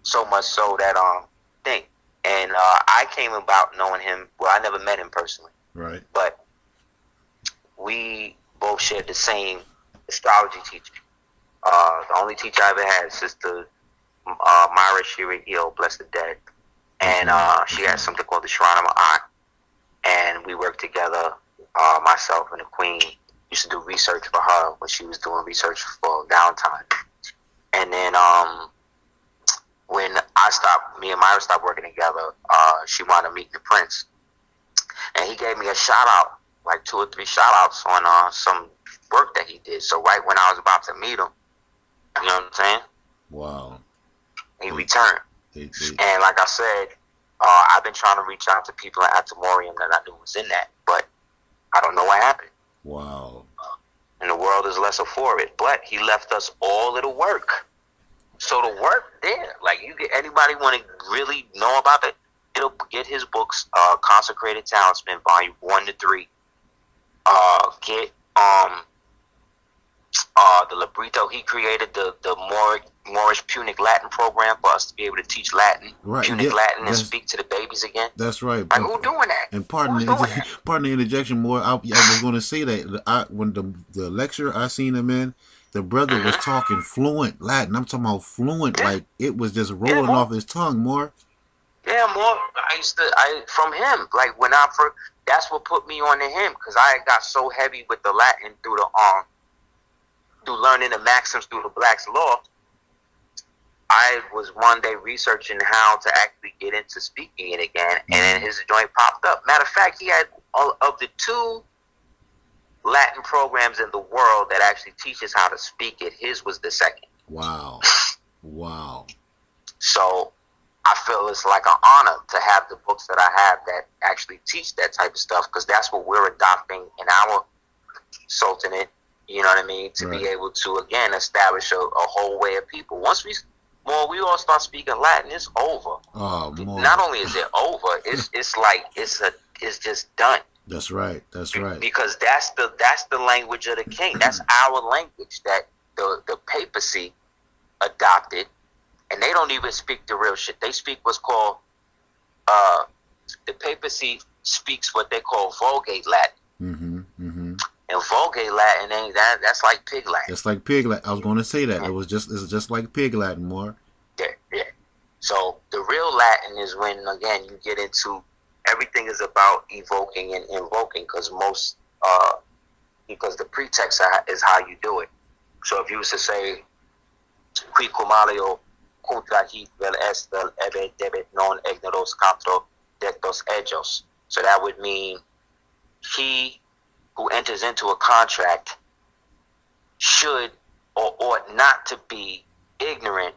so much so that thing. And I came about knowing him. Well, I never met him personally, right? But we both shared the same astrology teacher. The only teacher I ever had, Sister Myra Shiri, bless the dead, and she had something called the Shrine of Ma'at, and we worked together. Myself and the Queen used to do research for her when she was doing research for downtime. And then when me and Myra stopped working together, she wanted to meet the Prince. And he gave me a shout out, like 2 or 3 shout outs on some work that he did. So right when I was about to meet him, you know what I'm saying? Wow. He returned. And like I said, I've been trying to reach out to people at Atamorium that I knew was in that, but I don't know what happened. Wow. And the world is lesser for it. But he left us all of the work. So the work there, like you get anybody want to really know about it, it'll get his books, Consecrated Talisman, volume 1 to 3. Get the librito he created, the Moorish Punic Latin program for us to be able to teach Latin, right, Punic Latin, and speak to the babies again. That's right. Like, who doing that? And pardon the interjection, more. I was going to say that when the lecture I seen him in, the brother was talking fluent Latin. I'm talking about fluent, like it was just rolling off his tongue, more. Yeah, more. From him, like when I first, that's what put me on to him, because I got so heavy with the Latin through learning the maxims through the Black's Law. I was one day researching how to actually get into speaking it again, and then his joint popped up. Matter of fact, he had of the 2 Latin programs in the world that actually teaches how to speak it, his was the second. Wow. Wow. So I feel it's like an honor to have the books that I have that actually teach that type of stuff, because that's what we're adopting in our Sultanate, you know what I mean, to be able to, again, establish a whole way of people. Once we all start speaking Latin, it's over. Oh, not only is it over, it's like it's just done. That's right. That's right. Because that's the language of the king. That's our language that the papacy adopted, and they don't even speak the real shit. They speak what's called the papacy speaks what they call Vulgate Latin. Mm-hmm. Mm-hmm. And Vulgate Latin ain't that's like Pig Latin. That's like Pig Latin. I was going to say that. It's just like Pig Latin, more. Yeah. So the real Latin is when, again, you get into everything is about evoking and invoking, because because the pretext is how you do it. So if you was to say, qui cumalio contrahit vel est vel ebe debet non ignoros contra dectos ellos. So that would mean he who enters into a contract should or ought not to be ignorant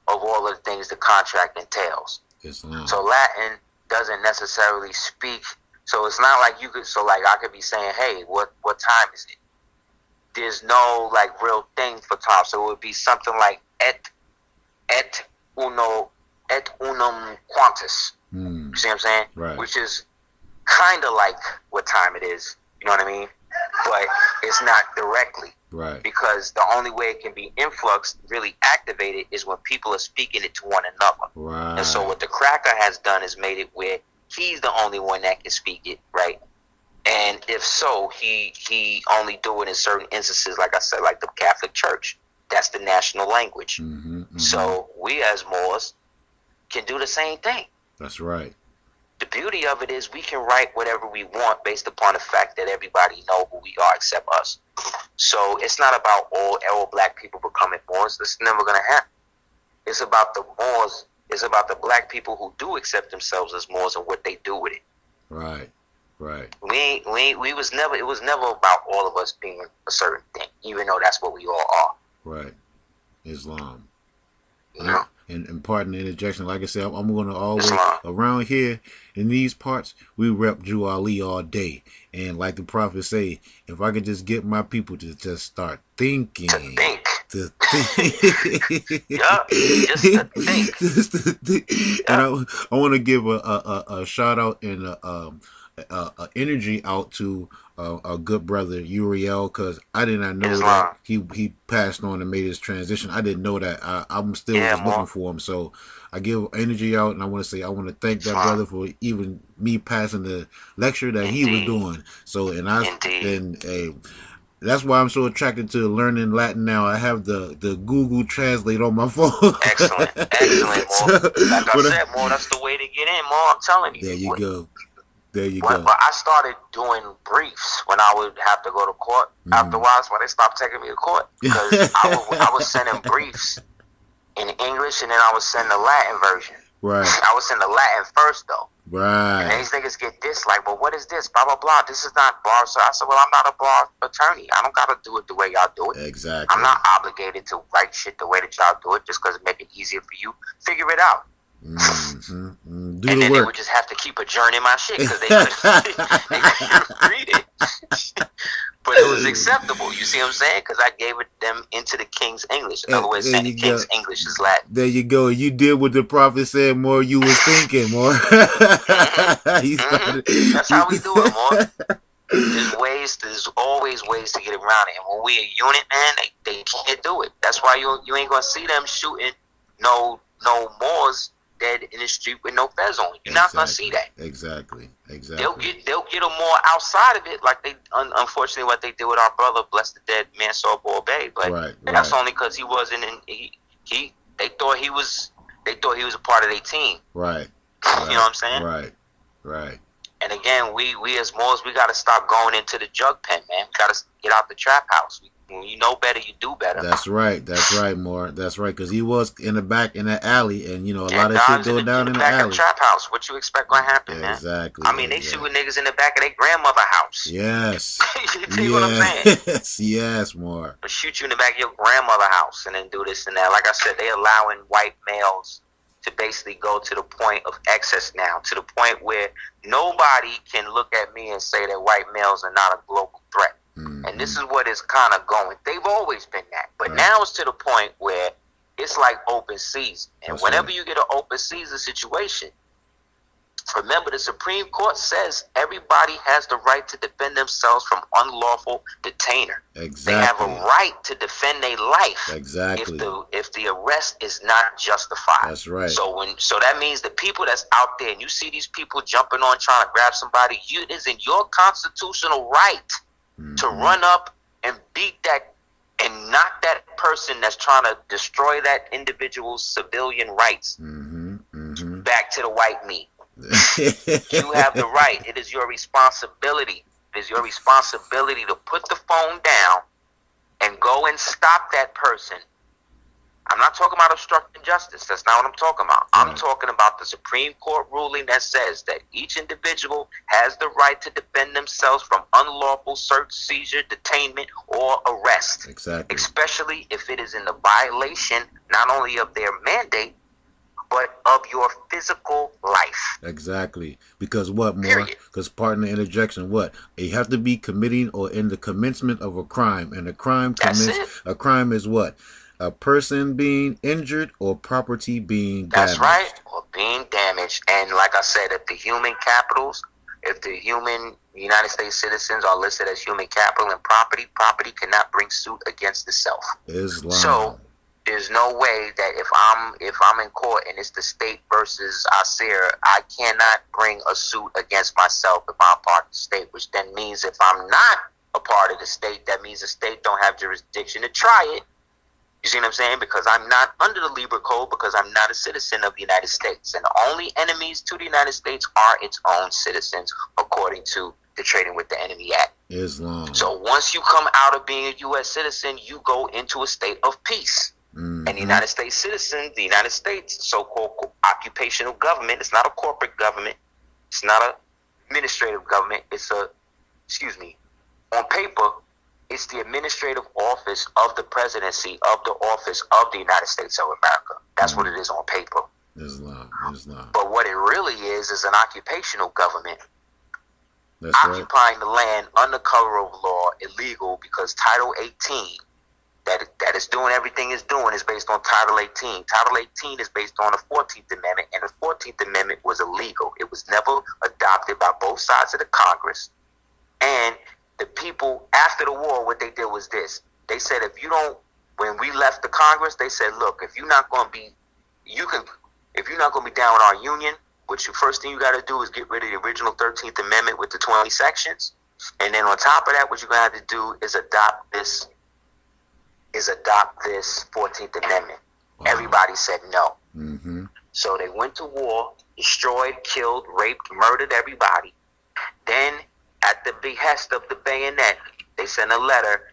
of all of the things the contract entails. So Latin doesn't necessarily speak. So it's not like you could. So like I could be saying, "Hey, what time is it?" There's no like real thing for time. So it would be something like et unum quantus. You see what I'm saying? Right. Which is kind of like what time it is. You know what I mean? But it's not directly. Right. Because the only way it can be influxed, really activated, is when people are speaking it to one another. Right. And so what the cracker has done is made it where he's the only one that can speak it, right? And if so, he only do it in certain instances, like I said, like the Catholic Church. That's the national language. Mm-hmm, mm-hmm. So we as Moors can do the same thing. That's right. The beauty of it is we can write whatever we want based upon the fact that everybody know who we are except us. So it's not about all black people becoming Moors. It's never going to happen. It's about the Moors. It's about the black people who do accept themselves as Moors and what they do with it. Right. Right. It was never about all of us being a certain thing, even though that's what we all are. Right. Islam. Yeah. And pardon the interjection, like I said, I'm going to always, Islam. around here, in these parts, we rep Jew Ali all day. And like the prophet say, if I could just get my people to just start thinking. To think. To think. Yeah, just to think. Just to think. And I want to give a shout out and energy out to a good brother Uriel, because I did not know that he passed on and made his transition. I didn't know that. I'm still just looking for him. So I give energy out, and I want to thank that brother for even me passing the lecture that he was doing. So that's why I'm so attracted to learning Latin now. I have the Google Translate on my phone. Excellent, Mo. Like I said, Mo, that's the way to get in, Mo. I'm telling you. There you go. But I started doing briefs when I would have to go to court. Afterwards, when they stopped taking me to court, because I was sending briefs in English, and then I was sending the Latin version. Right. I was sending the Latin first, though. Right. And these niggas get this, like, well, what is this? Blah, blah, blah. This is not bar. So I said, well, I'm not a bar attorney. I don't got to do it the way y'all do it. Exactly. I'm not obligated to write shit the way that y'all do it just because it make it easier for you. Figure it out. Mm-hmm. And then they would just have to keep adjourning my shit because they couldn't read it. But it was acceptable. You see what I'm saying? Because I gave it them into the King's English. In other words, saying the King's English is Latin. There you go. You did what the prophet said, more you was thinking, more. That's how we do it, more. There's always ways to get around it. And when we a unit, man, they can't do it. That's why you ain't gonna see them shooting no Moors dead in the street with no fez on. You're not gonna see that. Exactly. They'll get them more outside of it, like they unfortunately what they did with our brother, bless the dead man, Sorbor Bay. But that's only because he wasn't in. They thought he was a part of their team. Right. You know what I'm saying? Right. And again, we as Moors, we got to stop going into the jug pen, man. We got to get out the trap house. When you know better, you do better. That's right, Moore. That's right, because he was in the back in that alley, and a lot of shit go down in the alley. Of the trap house. What you expect gonna happen, man? Exactly. I mean, they shooting niggas in the back of their grandmother house. Yes. You see what I'm saying? Yes, Moore. They'll shoot you in the back of your grandmother house and then do this and that. Like I said, they allowing white males to basically go to the point of excess now, to the point where nobody can look at me and say that white males are not a global threat. And this is what is kind of going. They've always been that. But now it's to the point where it's like open season. And whenever you get an open season situation, remember the Supreme Court says everybody has the right to defend themselves from unlawful detainer. Exactly. They have a right to defend their life. Exactly. If the arrest is not justified. That's right. So that means the people that's out there, and you see these people jumping on trying to grab somebody, it is in your constitutional right to run up and beat that and knock that person that's trying to destroy that individual's civilian rights back to the white meat. You have the right. It is your responsibility. It is your responsibility to put the phone down and go and stop that person. I'm not talking about obstructing justice. That's not what I'm talking about. I'm talking about the Supreme Court ruling that says that each individual has the right to defend themselves from unlawful search, seizure, detainment, or arrest. Exactly. Especially if it is in the violation not only of their mandate, but of your physical life. Exactly. Because what, more? Because pardon the interjection, what? You have to be committing or in the commencement of a crime. And a crime is what? A person being injured or property being damaged. That's right, or being damaged. And like I said, if the human capitals, if the human United States citizens are listed as human capital and property cannot bring suit against itself. Islam. So there's no way that if I'm in court and it's the state versus Aseer, I cannot bring a suit against myself if I'm part of the state, which then means if I'm not a part of the state, that means the state don't have jurisdiction to try it. You see what I'm saying? Because I'm not under the Libra Code, because I'm not a citizen of the United States. And the only enemies to the United States are its own citizens, according to the Trading with the Enemy Act. Islam. So once you come out of being a U.S. citizen, you go into a state of peace. And the United States citizen, the United States so-called occupational government, it's not a corporate government. It's not an administrative government. It's on paper, it's the administrative office of the presidency of the office of the United States of America. That's what it is on paper. Islam. But what it really is an occupational government. That's occupying the land under cover of law, illegal, because Title 18 that is doing everything it's doing is based on Title 18. Title 18 is based on the 14th Amendment, and the 14th Amendment was illegal. It was never adopted adopted by both sides of the Congress. And the people after the war, what they did was this. They said, when we left the Congress, they said, look, if you're not going to be down with our union, which the first thing you got to do is get rid of the original 13th Amendment with the 20 sections. And then on top of that, what you're going to have to do is adopt this 14th Amendment. Wow. Everybody said no. Mm-hmm. So they went to war, destroyed, killed, raped, murdered everybody. Then, at the behest of the bayonet, they sent a letter.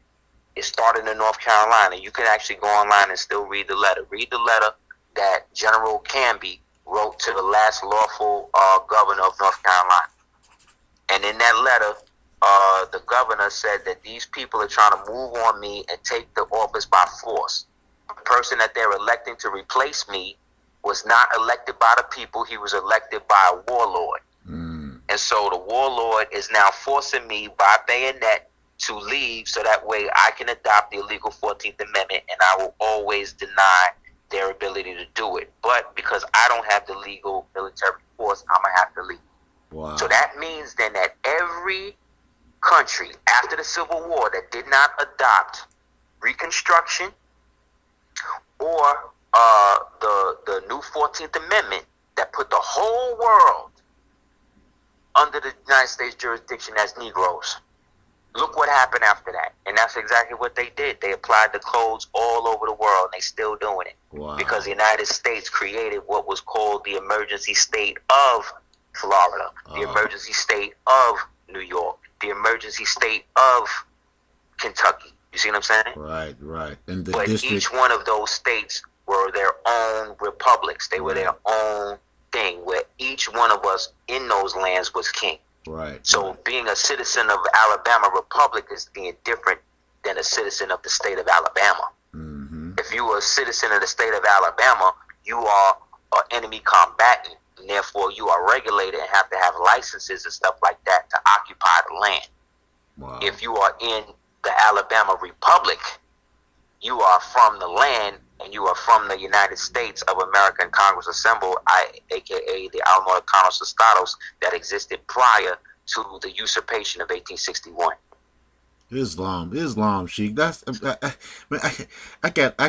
It started in North Carolina. You can actually go online and still read the letter. Read the letter that General Canby wrote to the last lawful governor of North Carolina. And in that letter, the governor said that these people are trying to move on me and take the office by force. The person that they're electing to replace me was not elected by the people. He was elected by a warlord. Mm. And so the warlord is now forcing me by bayonet to leave so that way I can adopt the illegal 14th Amendment, and I will always deny their ability to do it. But because I don't have the legal military force, I'm going to have to leave. Wow. So that means then that every country after the Civil War that did not adopt Reconstruction or the new 14th Amendment that put the whole world under the United States jurisdiction as Negroes. Look what happened after that. And that's exactly what they did. They applied the codes all over the world, and they still doing it. Wow. Because the United States created what was called the emergency state of Florida, the emergency state of New York, the emergency state of Kentucky. You see what I'm saying? Right, right. And but each one of those states were their own republics. They were their own thing, where each one of us in those lands was king. Right. So being a citizen of Alabama Republic is being different than a citizen of the state of Alabama. Mm-hmm. If you are a citizen of the state of Alabama, you are an enemy combatant, and therefore you are regulated and have to have licenses and stuff like that to occupy the land. Wow. If you are in the Alabama Republic, you are from the land and you are from the United States of America and Congress Assembled, aka the Alamo-Econos Estados that existed prior to the usurpation of 1861. Islam, Sheik. That's I got to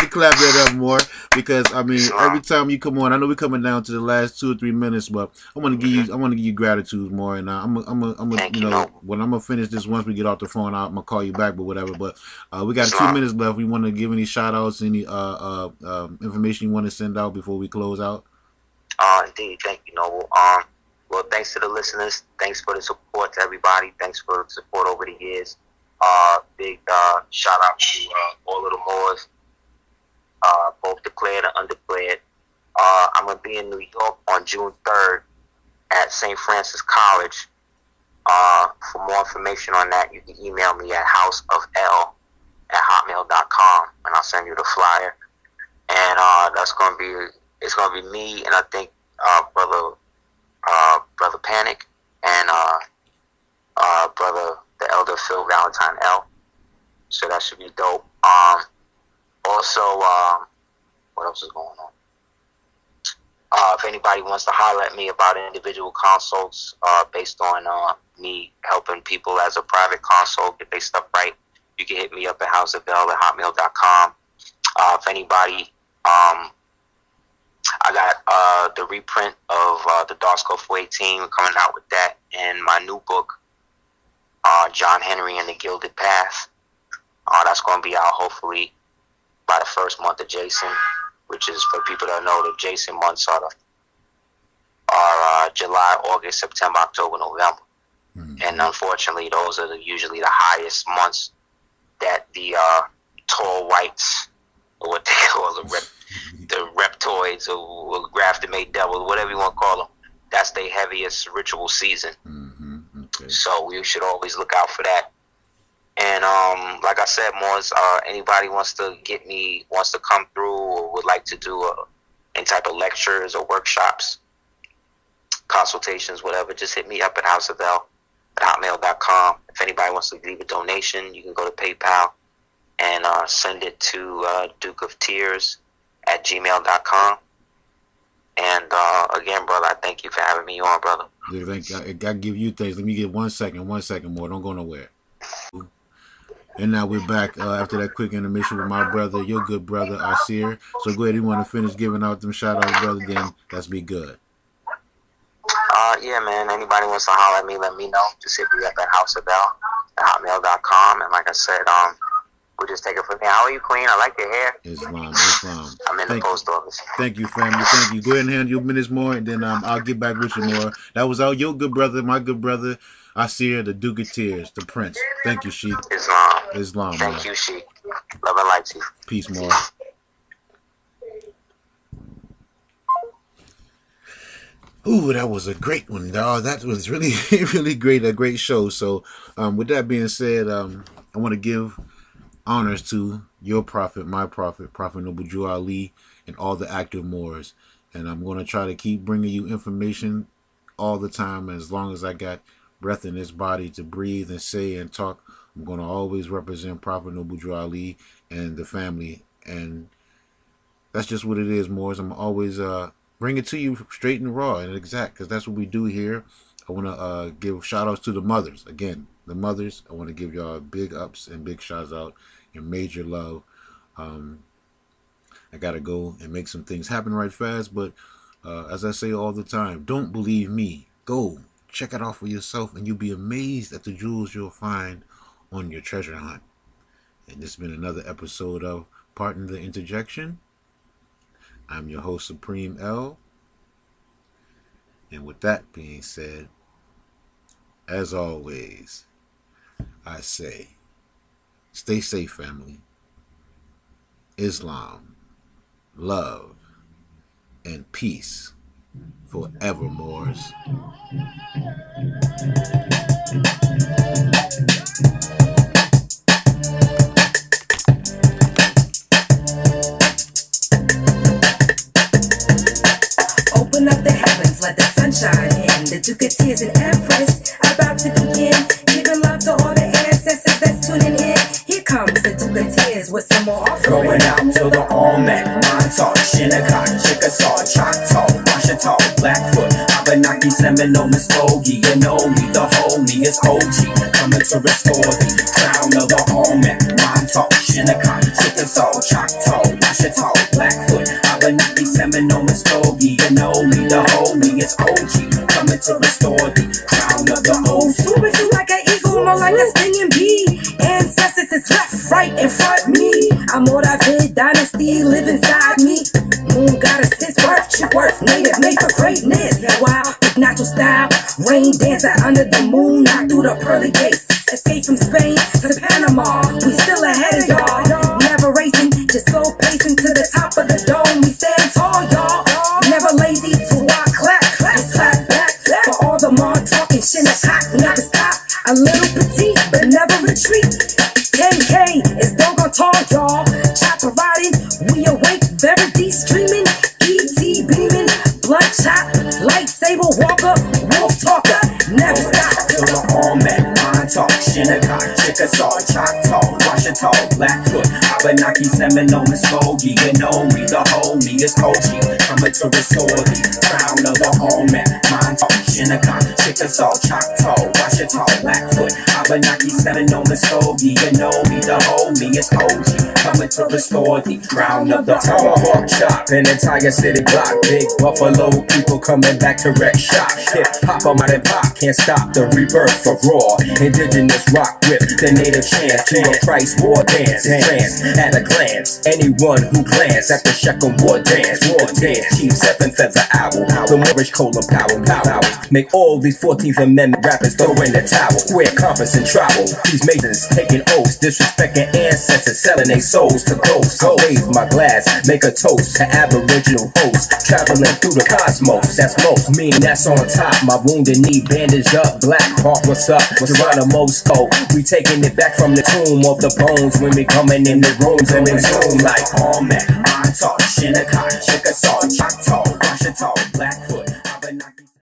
clap that up more, because I mean every time you come on, I know we're coming down to the last 2 or 3 minutes, but I want to give you gratitude more, and I'm gonna finish this once we get off the phone. I'm gonna call you back, but whatever. But we got 2 minutes left. We want to give any shout outs, any information you want to send out before we close out. Indeed, thank you, Noble. Well, thanks to the listeners. Thanks for the support to everybody. Thanks for the support over the years. Big shout out to all of the Moors, both declared and undeclared. I'm going to be in New York on June 3rd at St. Francis College. For more information on that, you can email me at houseofl@hotmail.com, and I'll send you the flyer. And it's going to be me, and I think Brother Panic, and Brother the Elder Phil Valentine L. So that should be dope. Also, what else is going on? If anybody wants to holler at me about individual consults based on me helping people as a private consult get their stuff right, you can hit me up at houseofl@hotmail.com. If anybody... I got the reprint of the Darsco 418. We're coming out with that, and my new book, John Henry and the Gilded Path. That's going to be out hopefully by the first month of Jason, which is, for people that know, the Jason months are July, August, September, October, November. Mm-hmm. And unfortunately, those are usually the highest months that the tall whites, or what they call the reptoids or grafted made devils, whatever you want to call them, that's their heaviest ritual season. Mm-hmm. Okay. So we should always look out for that. And like I said, Moors, anybody wants to come through or would like to do any type of lectures or workshops, consultations, whatever, just hit me up at houseofl@hotmail.com. If anybody wants to leave a donation, you can go to PayPal and send it to dukeoftears@gmail.com. again, brother. I thank you for having me on, brother. I gotta give you thanks. Let me get 1 second more. Don't go nowhere. And now we're back after that quick intermission with my brother, your good brother, Aseer. So go ahead, you want to finish giving out them shout-outs, brother, then that's be good. Yeah, man, anybody wants to holler at me, let me know. Just hit me up at houseofbell@hotmail.com. And like I said, we'll just take it from there. How are you, Queen? I like your hair. Islam. I'm in the post office. Thank you, family. Thank you. Go ahead and handle your minutes more, and then I'll get back with you more. That was your good brother, my good brother, Aseer, the Duke of Tears, the Prince. Thank you, Sheik. Islam. Thank man. you, Sheik. Love and light to you. Peace, more. Ooh, that was a great one, dog. That was really, really great. A great show. So, with that being said, I want to give honors to your prophet, my prophet, Prophet Noble Jew Ali, and all the active Moors. And I'm going to try to keep bringing you information all the time. As long as I got breath in this body to breathe and say and talk, I'm going to always represent Prophet Noble Jew Ali and the family. And that's just what it is, Moors. I'm always bring it to you straight and raw and exact, because that's what we do here. I want to give shout outs to the mothers. Again, the mothers, I want to give y'all big ups and big shouts out and major love. I got to go and make some things happen right fast. But as I say all the time, don't believe me. Go check it out for yourself, and you'll be amazed at the jewels you'll find on your treasure hunt. And this has been another episode of Pardon the Interjection. I'm your host, Supreme L. And with that being said, as always, I say, stay safe, family. Islam, love, and peace forevermore. Open up the heavens, let the sunshine in. The Duke of Tears and Empress about to begin. Giving love to all the ancestors that's tuning in. Here comes the Duke of Tears with some more offering. Going out to the all-men, Montauk, Shinnecock, Chickasaw, Choctaw, Washita, Blackfoot, Abenaki, Seminole, Muskogee. You know me, the homie is OG, coming to restore the crown of the all-men. Montauk, Shinnecock, Chickasaw, Choctaw, Washita, Blackfoot, Abenaki, Seminole, Muskogee. You know me, the homie is OG, coming to restore the crown of the old. Swooping through like an eagle, more like a stinging bee. Ancestors is left, right, in front me. I'm all that vid dynasty, live inside me. Moon goddess since birth, she worth native, made for greatness. Yeah, wow, with natural style, rain dancer under the moon, knock through the pearly gates. Escape from Spain to Panama, we still ahead of y'all. Never racing, just slow pacing to the top of the dome. We stand tall, y'all. Never lazy to walk, clap, clap, clap back. For all the more talking, Shinnecock, never stop. A little petite, but never retreat. 10K is doggone tall, y'all. Chopper riding, we awake, very deep streaming. ET beaming, blood chop, lightsaber walker, wolf talker, never stop. To the all-men, Montauk, Shinnecock, Chickasaw, Choctaw, Washita, Blackfoot, Abenaki, Seminole, Muskogee. You know me, the homie is OG, coming to restore the crown of the all-men. Montauk, Shinnecock, Chickasaw, Choctaw, Washita, Blackfoot, Abenaki, Seminole, Muskogee. You know me, the homie is OG, coming to restore the crown of the tomahawk chop. An entire city block, big buffalo people coming back to wreck shop. Hip hop, I'm out and pop, can't stop the rebirth of raw indigenous rock with the native chant to a Christ war dance. Trance at a glance, anyone who glance at the Shechem war dance. Chief 7 feather owl, the Moorish cola powers make all these 14th Amendment rappers throw in the towel. Square compass and travel, these masons taking oaths, disrespecting ancestors, selling their souls to ghosts. I raise my glass, make a toast to Aboriginal hosts, traveling through the cosmos. That's most mean, that's on top. My wounded knee bandaged up, Black Hawk, what's up? Geronimo's cold. We taking it back from the tomb of the bones when we coming in the rooms and in zoom like all men. Montauk, Shinnecock, Chickasaw, Choctaw, Washita, Blackfoot.